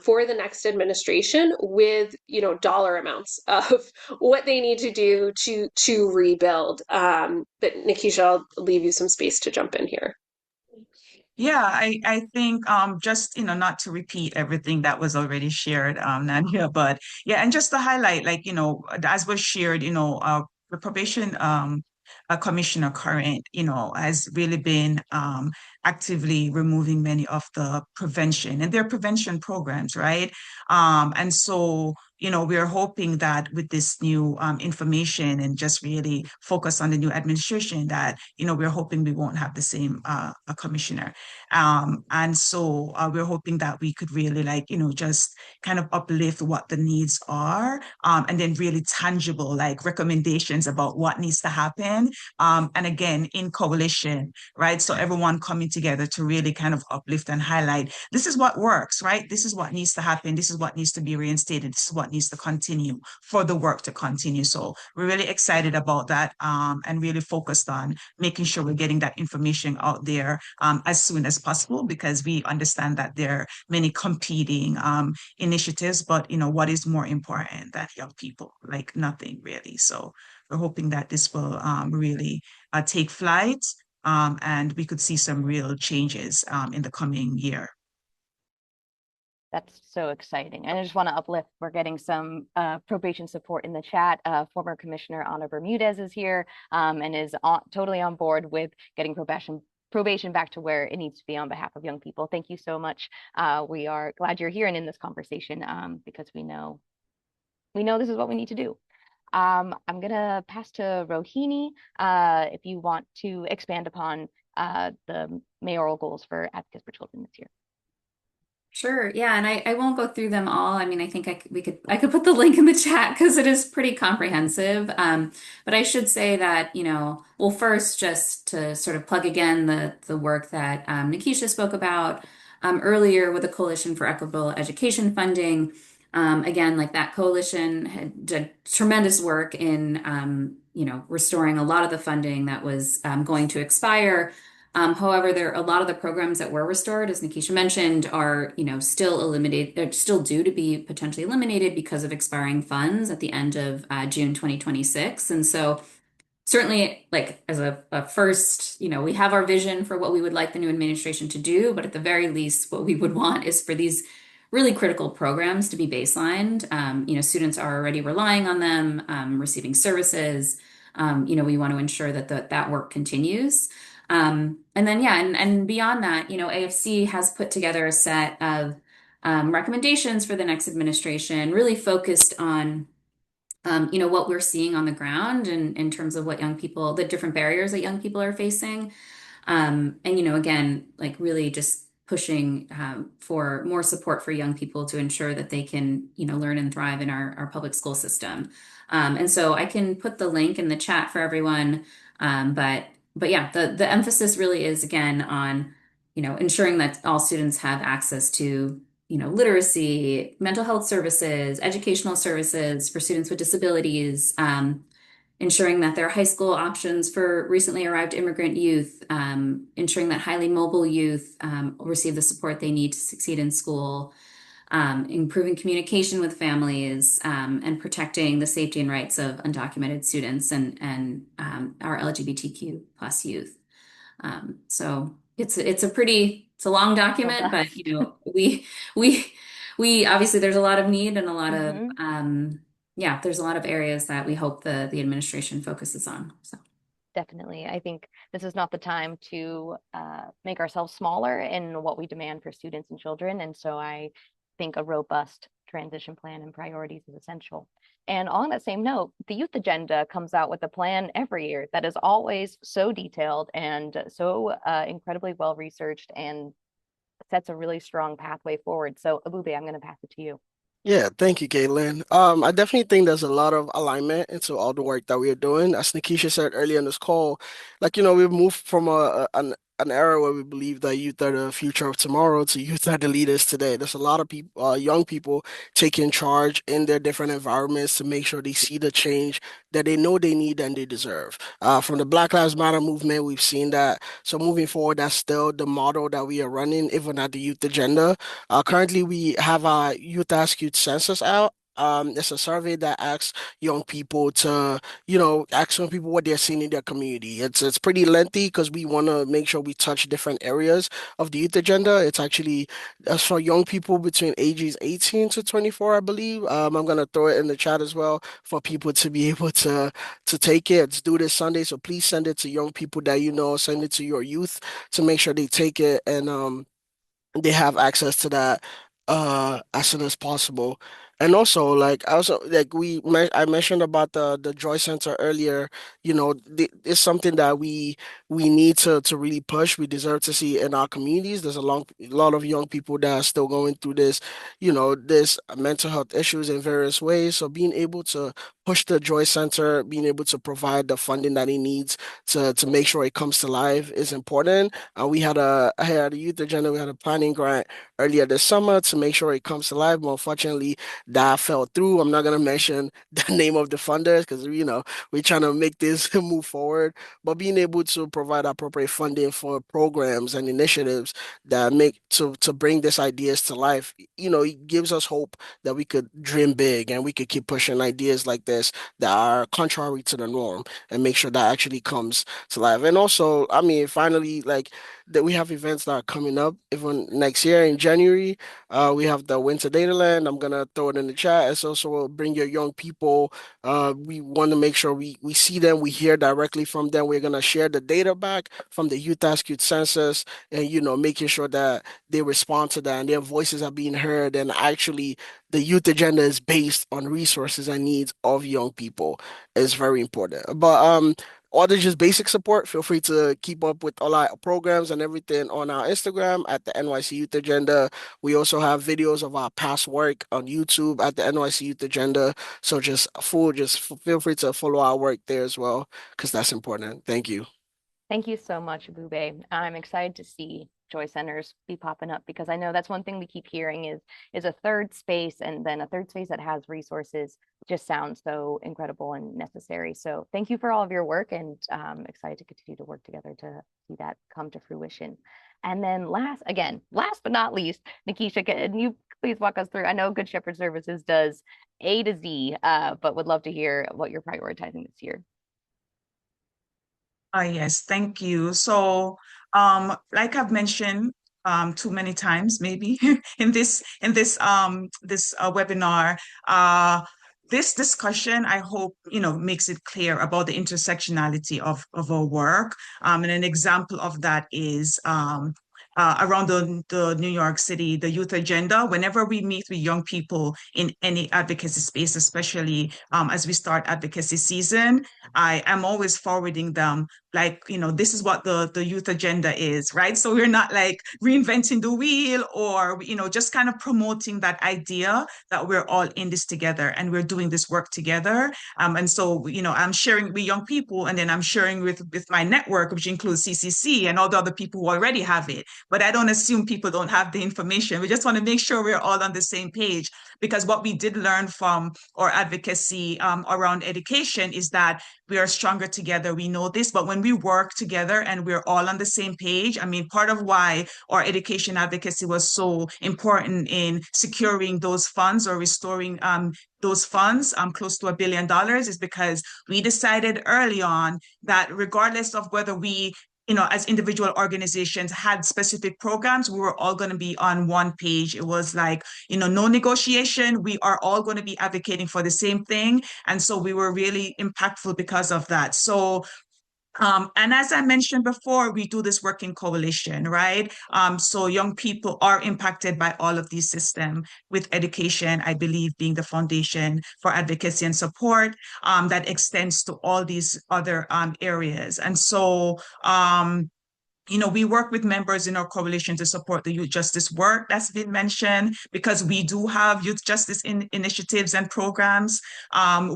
for the next administration, with dollar amounts of what they need to do to rebuild. But Nikisha, I'll leave you some space to jump in here. Yeah, I think just not to repeat everything that was already shared, Nadia, but yeah, and just to highlight, like as was shared, the probation commissioner current, has really been actively removing many of the prevention, and their prevention programs, right? And so, we're hoping that with this new information and just really focus on the new administration that, we're hoping we won't have the same a commissioner. And so we're hoping that we could really just kind of uplift what the needs are, and then really tangible like recommendations about what needs to happen. And again, in coalition, right? So everyone coming together to really kind of uplift and highlight, this is what works, right? This is what needs to happen. This is what needs to be reinstated. This is what needs to continue for the work to continue. So we're really excited about that, and really focused on making sure we're getting that information out there as soon as possible, because we understand that there are many competing initiatives, but what is more important than young people? Like nothing really. So we're hoping that this will really take flight, and we could see some real changes in the coming year. That's so exciting. And I just want to uplift, we're getting some probation support in the chat. Former Commissioner Ana Bermudez is here, and is totally on board with getting probation back to where it needs to be on behalf of young people. Thank you so much. We are glad you're here and in this conversation, because we know this is what we need to do. I'm gonna pass to Rohini if you want to expand upon the mayoral goals for Advocates for Children this year. Sure. Yeah, and I won't go through them all. I mean, I think I could put the link in the chat because it is pretty comprehensive. But I should say that, well, first, just to sort of plug again the work that Nikisha spoke about earlier with the Coalition for Equitable Education Funding. Again, like that coalition had did tremendous work in restoring a lot of the funding that was going to expire. However, a lot of the programs that were restored, as Nikisha mentioned, are still eliminated. They're still due to be potentially eliminated because of expiring funds at the end of June 2026. And so, certainly, like as a first, we have our vision for what we would like the new administration to do, but at the very least, what we would want is for these really critical programs to be baselined. Students are already relying on them, receiving services. We want to ensure that that work continues. And then, and beyond that, AFC has put together a set of recommendations for the next administration, really focused on, what we're seeing on the ground and in terms of what young people, the different barriers that young people are facing. And, again, like really just pushing for more support for young people to ensure that they can, learn and thrive in our public school system. And so I can put the link in the chat for everyone. But yeah, the emphasis really is again on, ensuring that all students have access to, literacy, mental health services, educational services for students with disabilities, ensuring that there are high school options for recently arrived immigrant youth, ensuring that highly mobile youth receive the support they need to succeed in school, improving communication with families, and protecting the safety and rights of undocumented students and our LGBTQ plus youth. So it's a long document, but we obviously there's a lot of need and a lot of there's a lot of areas that we hope the administration focuses on. So. Definitely. I think this is not the time to make ourselves smaller in what we demand for students and children. And so I think a robust transition plan and priorities is essential. And on that same note, the youth agenda comes out with a plan every year that is always so detailed and so incredibly well researched and sets a really strong pathway forward. So Abube, I'm going to pass it to you. Yeah, thank you, Caitlin. I definitely think there's a lot of alignment into all the work that we are doing. As Nikisha said earlier in this call, we've moved from an era where we believe that youth are the future of tomorrow to youth are the leaders today. There's a lot of people, young people taking charge in their different environments to make sure they see the change that they know they need and they deserve. From the Black Lives Matter movement, we've seen that. So moving forward, that's still the model that we are running, even at the youth agenda. Currently, we have our Youth Ask Youth census out. It's a survey that asks young people to, ask young people what they're seeing in their community. It's pretty lengthy because we want to make sure we touch different areas of the youth agenda. It's actually for young people between ages 18 to 24, I believe. I'm gonna throw it in the chat as well for people to be able to take it. It's due this Sunday, so please send it to young people that you know, send it to your youth to make sure they take it and they have access to that as soon as possible. And also, like I also like I mentioned about the Joy Center earlier. It's something that we need to really push. We deserve to see in our communities. There's lot of young people that are still going through this mental health issues in various ways. So being able to push the Joy Center, being able to provide the funding that it needs to make sure it comes to life is important. I had a youth agenda. We had a planning grant earlier this summer to make sure it comes to life. But unfortunately, that fell through. I'm not gonna mention the name of the funders because we're trying to make this move forward. But being able to provide appropriate funding for programs and initiatives that make to bring these ideas to life, it gives us hope that we could dream big and we could keep pushing ideas like this that are contrary to the norm and make sure that actually comes to life. And also, I mean, finally, like that we have events that are coming up even next year in January. We have the Winter Dataland. I'm gonna throw it in the chat. It's also bring your young people. We want to make sure we see them, we hear directly from them. We're gonna share the data back from the Youth Ask Youth Census, and making sure that they respond to that and their voices are being heard. And actually, the youth agenda is based on resources and needs of young people. Is very important. But or there's just basic support, feel free to keep up with all our programs and everything on our Instagram at the NYC Youth Agenda. We also have videos of our past work on YouTube at the NYC Youth Agenda. So feel free to follow our work there as well, because that's important. Thank you. Thank you so much, Bube. I'm excited to see Joy Centers be popping up because I know that's one thing we keep hearing is a third space, and then a third space that has resources just sounds so incredible and necessary. So thank you for all of your work, and excited to continue to work together to see that come to fruition. And then last but not least, Nikisha, can you please walk us through? I know Good Shepherd Services does A to Z, but would love to hear what you're prioritizing this year. Yes, thank you. So, like I've mentioned too many times, maybe in this webinar, this discussion, I hope, makes it clear about the intersectionality of our work. And an example of that is around the New York City, the youth agenda. Whenever we meet with young people in any advocacy space, especially as we start advocacy season, I am always forwarding them like, this is what the youth agenda is, right? So we're not like reinventing the wheel or, just kind of promoting that idea that we're all in this together and we're doing this work together. And so, I'm sharing with young people, and then I'm sharing with my network, which includes CCC and all the other people who already have it. But I don't assume people don't have the information. We just want to make sure we're all on the same page, because what we did learn from our advocacy around education is that we are stronger together. We know this, but when we work together and we're all on the same page, I mean, part of why our education advocacy was so important in securing those funds or restoring those funds, close to $1 billion, is because we decided early on that regardless of whether we as individual organizations had specific programs, we were all going to be on one page. It was like, no negotiation. We are all going to be advocating for the same thing. And so we were really impactful because of that. So and as I mentioned before, we do this work in coalition, right? So young people are impacted by all of these systems, with education, I believe, being the foundation for advocacy and support that extends to all these other areas. And so we work with members in our coalition to support the youth justice work that's been mentioned, because we do have youth justice initiatives and programs.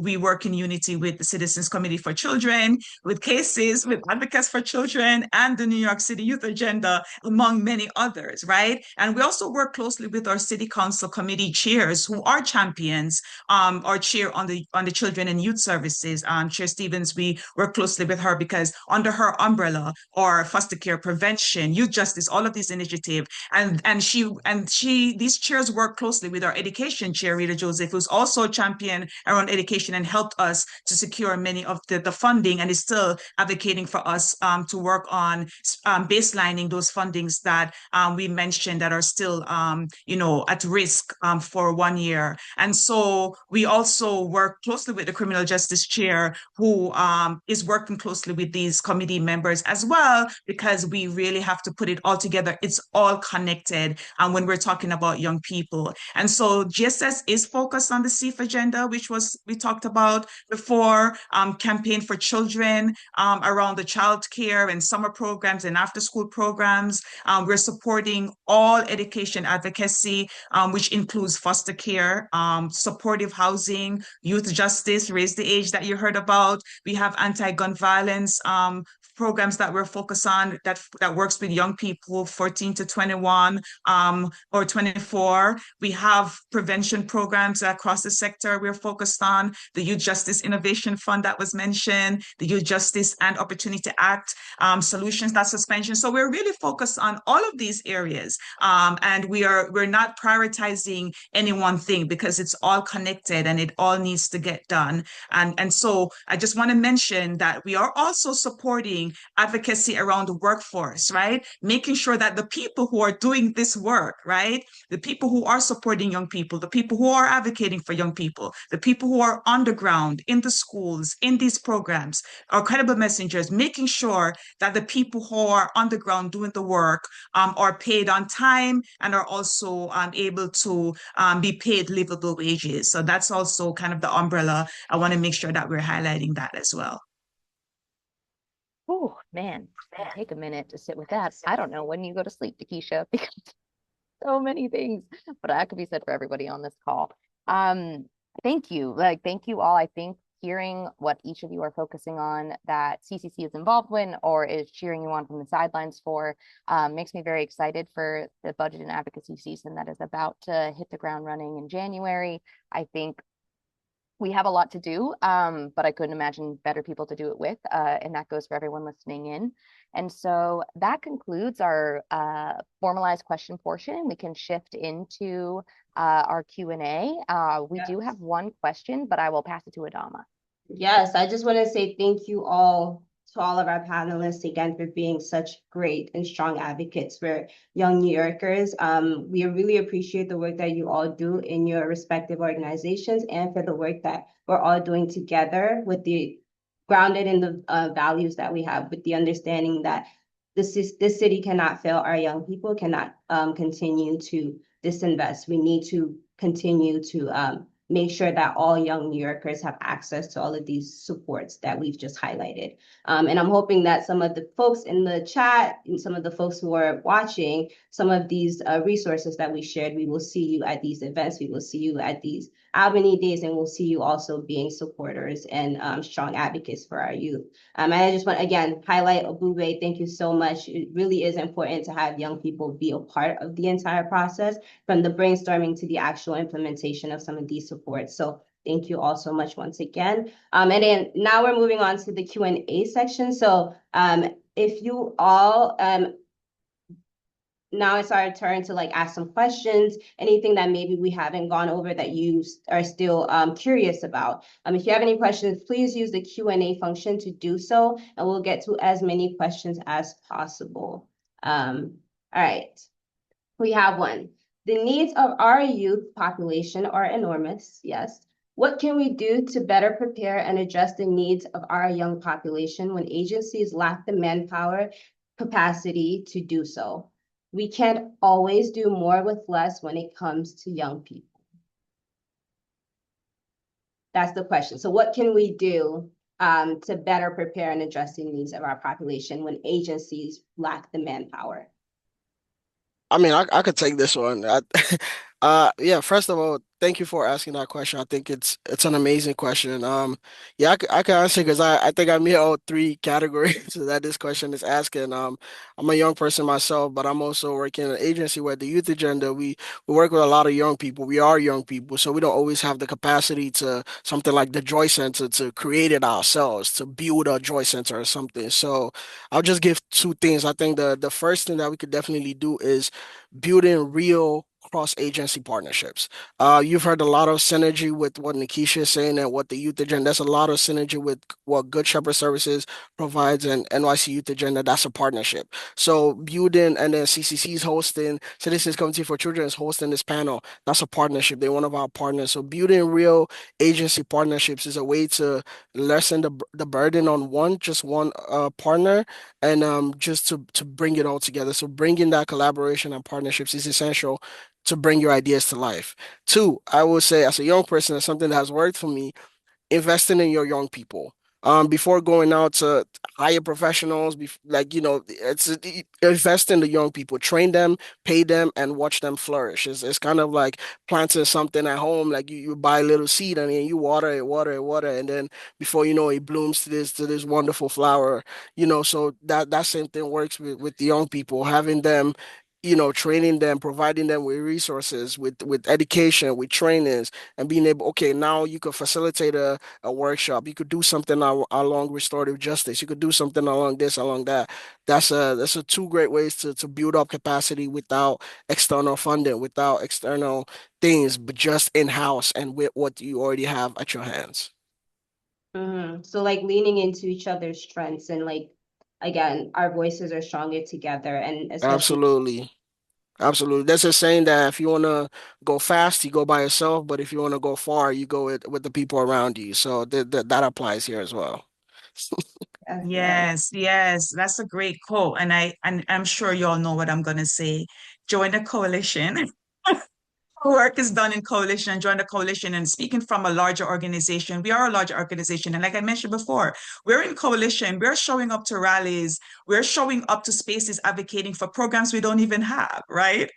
We work in unity with the Citizens Committee for Children, with cases, with Advocates for Children, and the New York City Youth Agenda, among many others, right? And we also work closely with our City Council committee chairs who are champions. Our chair on the Children and Youth Services, Chair Stevens, we work closely with her because under her umbrella, our foster care prevention, youth justice, all of these initiatives. These chairs work closely with our education chair, Rita Joseph, who's also championed around education and helped us to secure many of the funding and is still advocating for us to work on baselining those fundings that we mentioned that are still, at risk for 1 year. And so we also work closely with the criminal justice chair, who is working closely with these committee members as well, because we really have to put it all together. It's all connected when we're talking about young people. And so GSS is focused on the SEEF agenda, which we talked about before, campaign for children around the child care and summer programs and after school programs. We're supporting all education advocacy, which includes foster care, supportive housing, youth justice, raise the age that you heard about. We have anti-gun violence programs that we're focused on that works with young people 14 to 21 or 24. We have prevention programs across the sector we're focused on, the Youth Justice Innovation Fund that was mentioned, the Youth Justice and Opportunity Act, solutions, not suspension. So we're really focused on all of these areas. And we're not prioritizing any one thing because it's all connected and it all needs to get done. And so I just want to mention that we are also supporting advocacy around the workforce, right? Making sure that the people who are doing this work, right? The people who are supporting young people, the people who are advocating for young people, the people who are on the ground, in the schools, in these programs, are credible messengers, making sure that the people who are on the ground doing the work are paid on time and are also able to be paid livable wages. So that's also kind of the umbrella. I want to make sure that we're highlighting that as well. Oh, man, I'll take a minute to sit with that. I don't know when you go to sleep, Takesha, because so many things, but that could be said for everybody on this call. Thank you. Thank you all. I think hearing what each of you are focusing on that CCC is involved in or is cheering you on from the sidelines for makes me very excited for the budget and advocacy season that is about to hit the ground running in January. I think we have a lot to do, but I couldn't imagine better people to do it with, and that goes for everyone listening in. And so that concludes our formalized question portion. We can shift into our Q&A. We do have one question, but I will pass it to Adama. Yes, I just want to say thank you all to all of our panelists again for being such great and strong advocates for young New Yorkers. We really appreciate the work that you all do in your respective organizations and for the work that we're all doing together with the grounded in the values that we have, with the understanding that this city cannot fail our young people, cannot continue to disinvest. We need to continue to make sure that all young New Yorkers have access to all of these supports that we've just highlighted. And I'm hoping that some of the folks in the chat and some of the folks who are watching some of these resources that we shared, we will see you at these events. We will see you at these Albany Days, and we'll see you also being supporters and strong advocates for our youth. And I just want, again, highlight Abube. Thank you so much. It really is important to have young people be a part of the entire process, from the brainstorming to the actual implementation of some of these supports. So thank you all so much once again. And then now we're moving on to the Q&A section. So if you all, now it's our turn to ask some questions, anything that maybe we haven't gone over that you are still curious about. If you have any questions, please use the Q&A function to do so, and we'll get to as many questions as possible. All right, we have one. The needs of our youth population are enormous, yes. What can we do to better prepare and address the needs of our young population when agencies lack the manpower capacity to do so? We can't always do more with less when it comes to young people. That's the question. So what can we do to better prepare and address the needs of our population when agencies lack the manpower? I mean, I could take this one. Yeah, first of all, thank you for asking that question. I think it's an amazing question. Yeah, I can answer because I think I meet all three categories that this question is asking. I'm a young person myself, but I'm also working in an agency where the youth agenda, we work with a lot of young people. We are young people, so we don't always have the capacity to something like the Joy Center to create it ourselves, to build a Joy Center or something. So I'll just give two things. I think the first thing that we could definitely do is building real cross-agency partnerships. You've heard a lot of synergy with what Nikisha is saying and what the youth agenda. There's a lot of synergy with what Good Shepherd Services provides and NYC Youth Agenda. That's a partnership. So building and then CCC is hosting, Citizens Committee for Children is hosting this panel. That's a partnership. They're one of our partners. So building real agency partnerships is a way to lessen the burden on just one partner and just to bring it all together. So bringing that collaboration and partnerships is essential to bring your ideas to life. Two, I would say as a young person, it's something that has worked for me investing in your young people. Before going out to hire professionals, invest in the young people, train them, pay them, and watch them flourish. It's kind of like planting something at home. Like you buy a little seed and then you water it, water it, water it, and then before you know it blooms to this wonderful flower. So that same thing works with the young people, having them. Training them, providing them with resources, with education, with trainings, and being able, okay, now you could facilitate a workshop. You could do something along restorative justice. You could do something along this, along that. That's a two great ways to build up capacity without external funding, without external things, but just in-house and with what you already have at your hands. So like leaning into each other's strengths and like again, our voices are stronger together and especially Absolutely. Absolutely. There's a saying that if you want to go fast, you go by yourself, but if you want to go far, you go with the people around you. So that applies here as well. yes. Yes, yes, that's a great quote. And I'm sure you all know what I'm gonna say. Join a coalition. Work is done in coalition, join the coalition. And speaking from a larger organization, we are a larger organization. And like I mentioned before, we're in coalition, we're showing up to rallies, we're showing up to spaces advocating for programs we don't even have, right?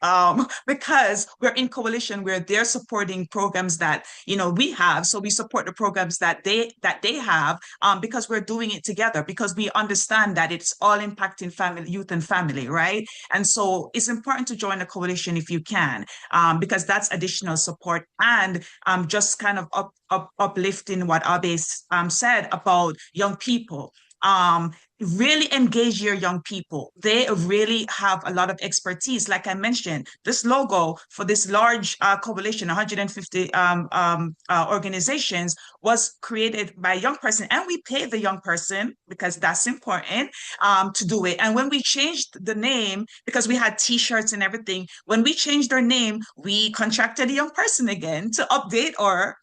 Because we're in coalition, we're there supporting programs that, we have. So we support the programs that they have because we're doing it together, because we understand that it's all impacting family, youth and family, right? And so it's important to join a coalition if you can, because that's additional support and just kind of uplifting what Abe said about young people. Really engage your young people. They really have a lot of expertise. Like I mentioned, this logo for this large coalition, 150 organizations, was created by a young person, and we pay the young person because that's important to do it. And when we changed the name, because we had T-shirts and everything, when we changed our name, we contracted a young person again to update our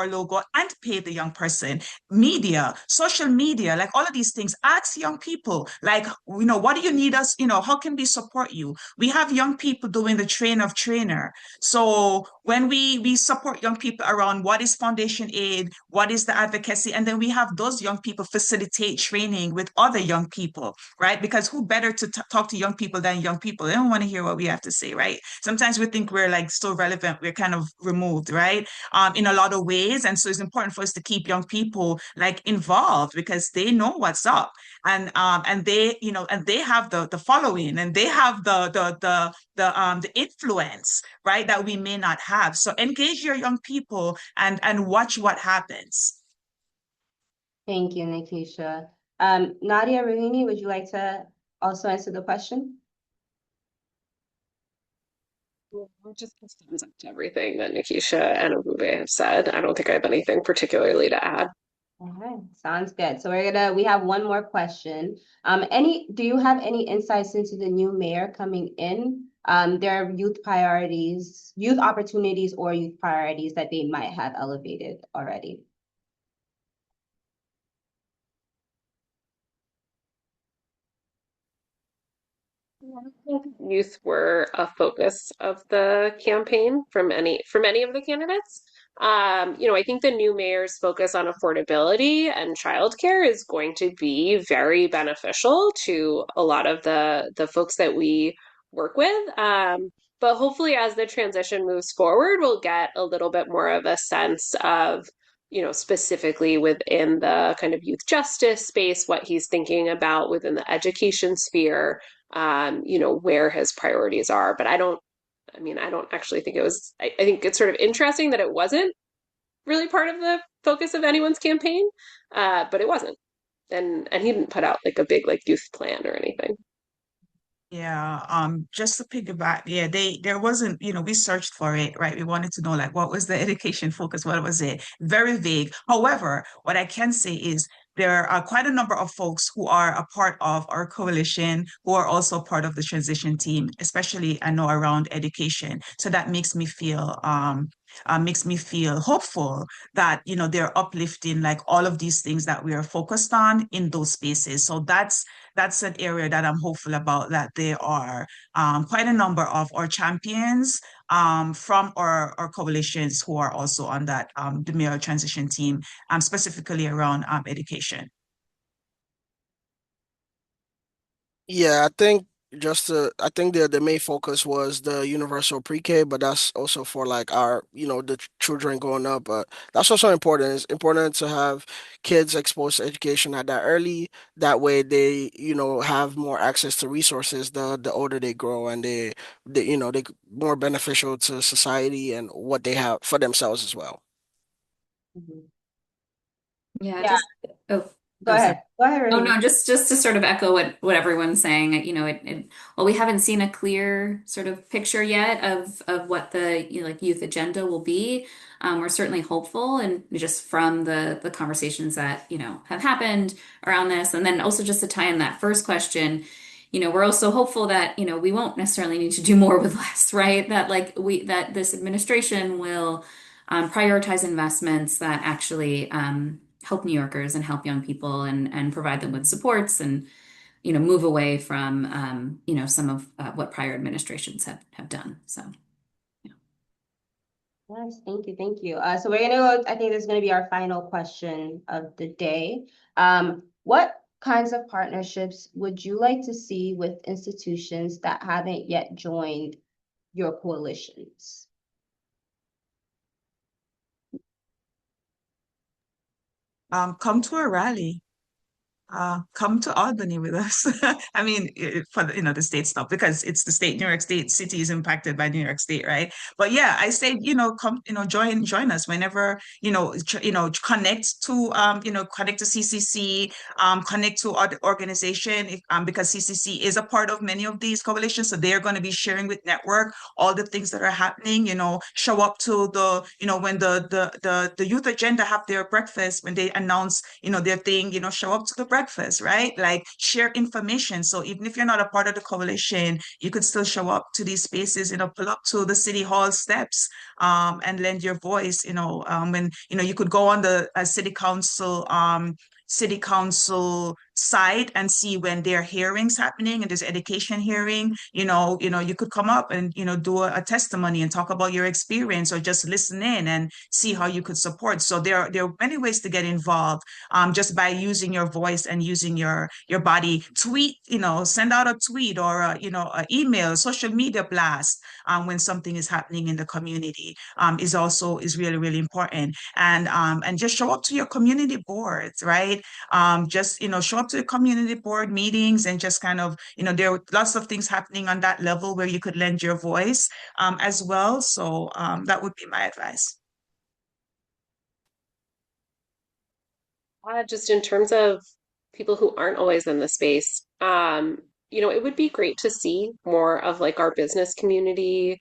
logo and pay the young person. Media, social media, like all of these things. Ask young people, like, what do you need us? How can we support you? We have young people doing the train of trainer. So when we support young people around what is foundation aid, what is the advocacy, and then we have those young people facilitate training with other young people, right? Because who better to talk to young people than young people? They don't want to hear what we have to say, right? Sometimes we think we're like still relevant, we're kind of removed, right? In a lot of ways. And so it's important for us to keep young people like involved because they know what's up. And they have the following, and they have the influence, right, that we may not have. So engage your young people and watch what happens. Thank you, Nikisha. Nadia Rahimi, would you like to also answer the question? Just thumbs up to everything that Nikisha and Abube have said. I don't think I have anything particularly to add. All right, sounds good. So we have one more question. Do you have any insights into the new mayor coming in? Their youth priorities, youth opportunities, or youth priorities that they might have elevated already? Youth were a focus of the campaign for many of the candidates. I think the new mayor's focus on affordability and childcare is going to be very beneficial to a lot of the folks that we work with. But hopefully, as the transition moves forward, we'll get a little bit more of a sense of, specifically within the kind of youth justice space, what he's thinking about within the education sphere, where his priorities are. But I don't actually think it was, I think it's sort of interesting that it wasn't really part of the focus of anyone's campaign, but it wasn't. And he didn't put out like a big like youth plan or anything. Yeah, just to piggyback, yeah, there wasn't, we searched for it, right? We wanted to know like what was the education focus, what was it? Very vague. However, what I can say is there are quite a number of folks who are a part of our coalition who are also part of the transition team, especially I know around education. So that makes me feel hopeful that they're uplifting like all of these things that we are focused on in those spaces. So that's an area that I'm hopeful about, that there are quite a number of our champions from our coalitions who are also on that the mayoral transition team, specifically around education. Yeah, I think the main focus was the universal pre-K, but that's also for like our, the children growing up. But that's also important. It's important to have kids exposed to education at that early. That way they, have more access to resources the older they grow, and they more beneficial to society and what they have for themselves as well. Mhm. Yeah, Yeah, just oh, go oh, sorry. ahead. Go ahead, Oh Raheem. no, just to sort of echo what everyone's saying, well, we haven't seen a clear sort of picture yet of what the like youth agenda will be. We're certainly hopeful, and just from the conversations that have happened around this, and then also just to tie in that first question, we're also hopeful that we won't necessarily need to do more with less, right? That this administration will prioritize investments that actually help New Yorkers and help young people and provide them with supports and move away from some of what prior administrations have done. So yeah. Yes, thank you, thank you. So we're gonna go, I think this is gonna be our final question of the day. What kinds of partnerships would you like to see with institutions that haven't yet joined your coalitions? Come to a rally. Come to Albany with us. I mean, for the state stuff, because it's the state. New York State City is impacted by New York State, right? But yeah, I say, come, join us whenever, connect to CCC, connect to other organization, because CCC is a part of many of these coalitions, so they're going to be sharing with network all the things that are happening. Show up to when the youth agenda have their breakfast, when they announce, their thing, show up to the breakfast, right? Like share information. So even if you're not a part of the coalition, you could still show up to these spaces, pull up to the city hall steps, and lend your voice, when, you could go on the city council site and see when there are hearings happening and there's education hearing, you could come up and, do a testimony and talk about your experience, or just listen in and see how you could support. So there are many ways to get involved, just by using your voice and using your body. Tweet, send out a tweet, or an email, social media blast, when something is happening in the community, is really, really important. And just show up to your community boards, right? Just show up to the community board meetings, and just kind of, there are lots of things happening on that level where you could lend your voice, as well. So that would be my advice. Just in terms of people who aren't always in the space, it would be great to see more of like our business community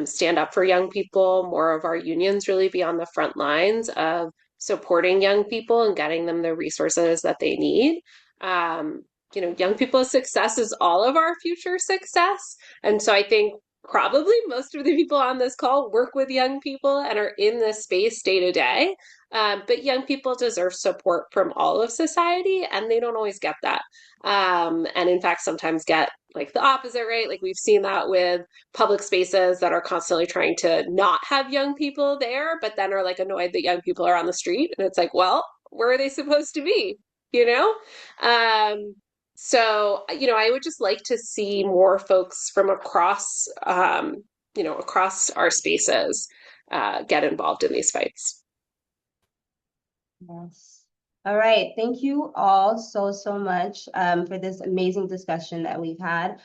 stand up for young people, more of our unions really be on the front lines of supporting young people and getting them the resources that they need. Young people's success is all of our future success. And so I think probably most of the people on this call work with young people and are in this space day to day. But young people deserve support from all of society, and they don't always get that. And in fact, sometimes get like the opposite, right? Like we've seen that with public spaces that are constantly trying to not have young people there, but then are like annoyed that young people are on the street. And it's like, well, where are they supposed to be? You know? Um, So, I would just like to see more folks from across, across our spaces get involved in these fights. Yes. All right. Thank you all so much for this amazing discussion that we've had.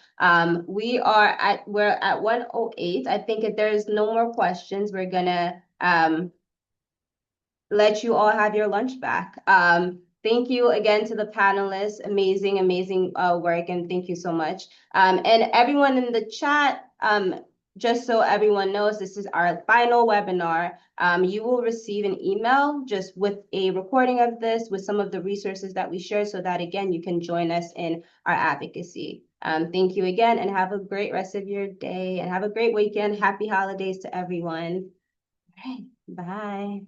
We're at 1:08. I think if there's no more questions, we're gonna let you all have your lunch back. Thank you again to the panelists. Amazing work, and thank you so much. And everyone in the chat, just so everyone knows, this is our final webinar. You will receive an email just with a recording of this, with some of the resources that we shared, so that again, you can join us in our advocacy. Thank you again, and have a great rest of your day, and have a great weekend. Happy holidays to everyone. All right, bye.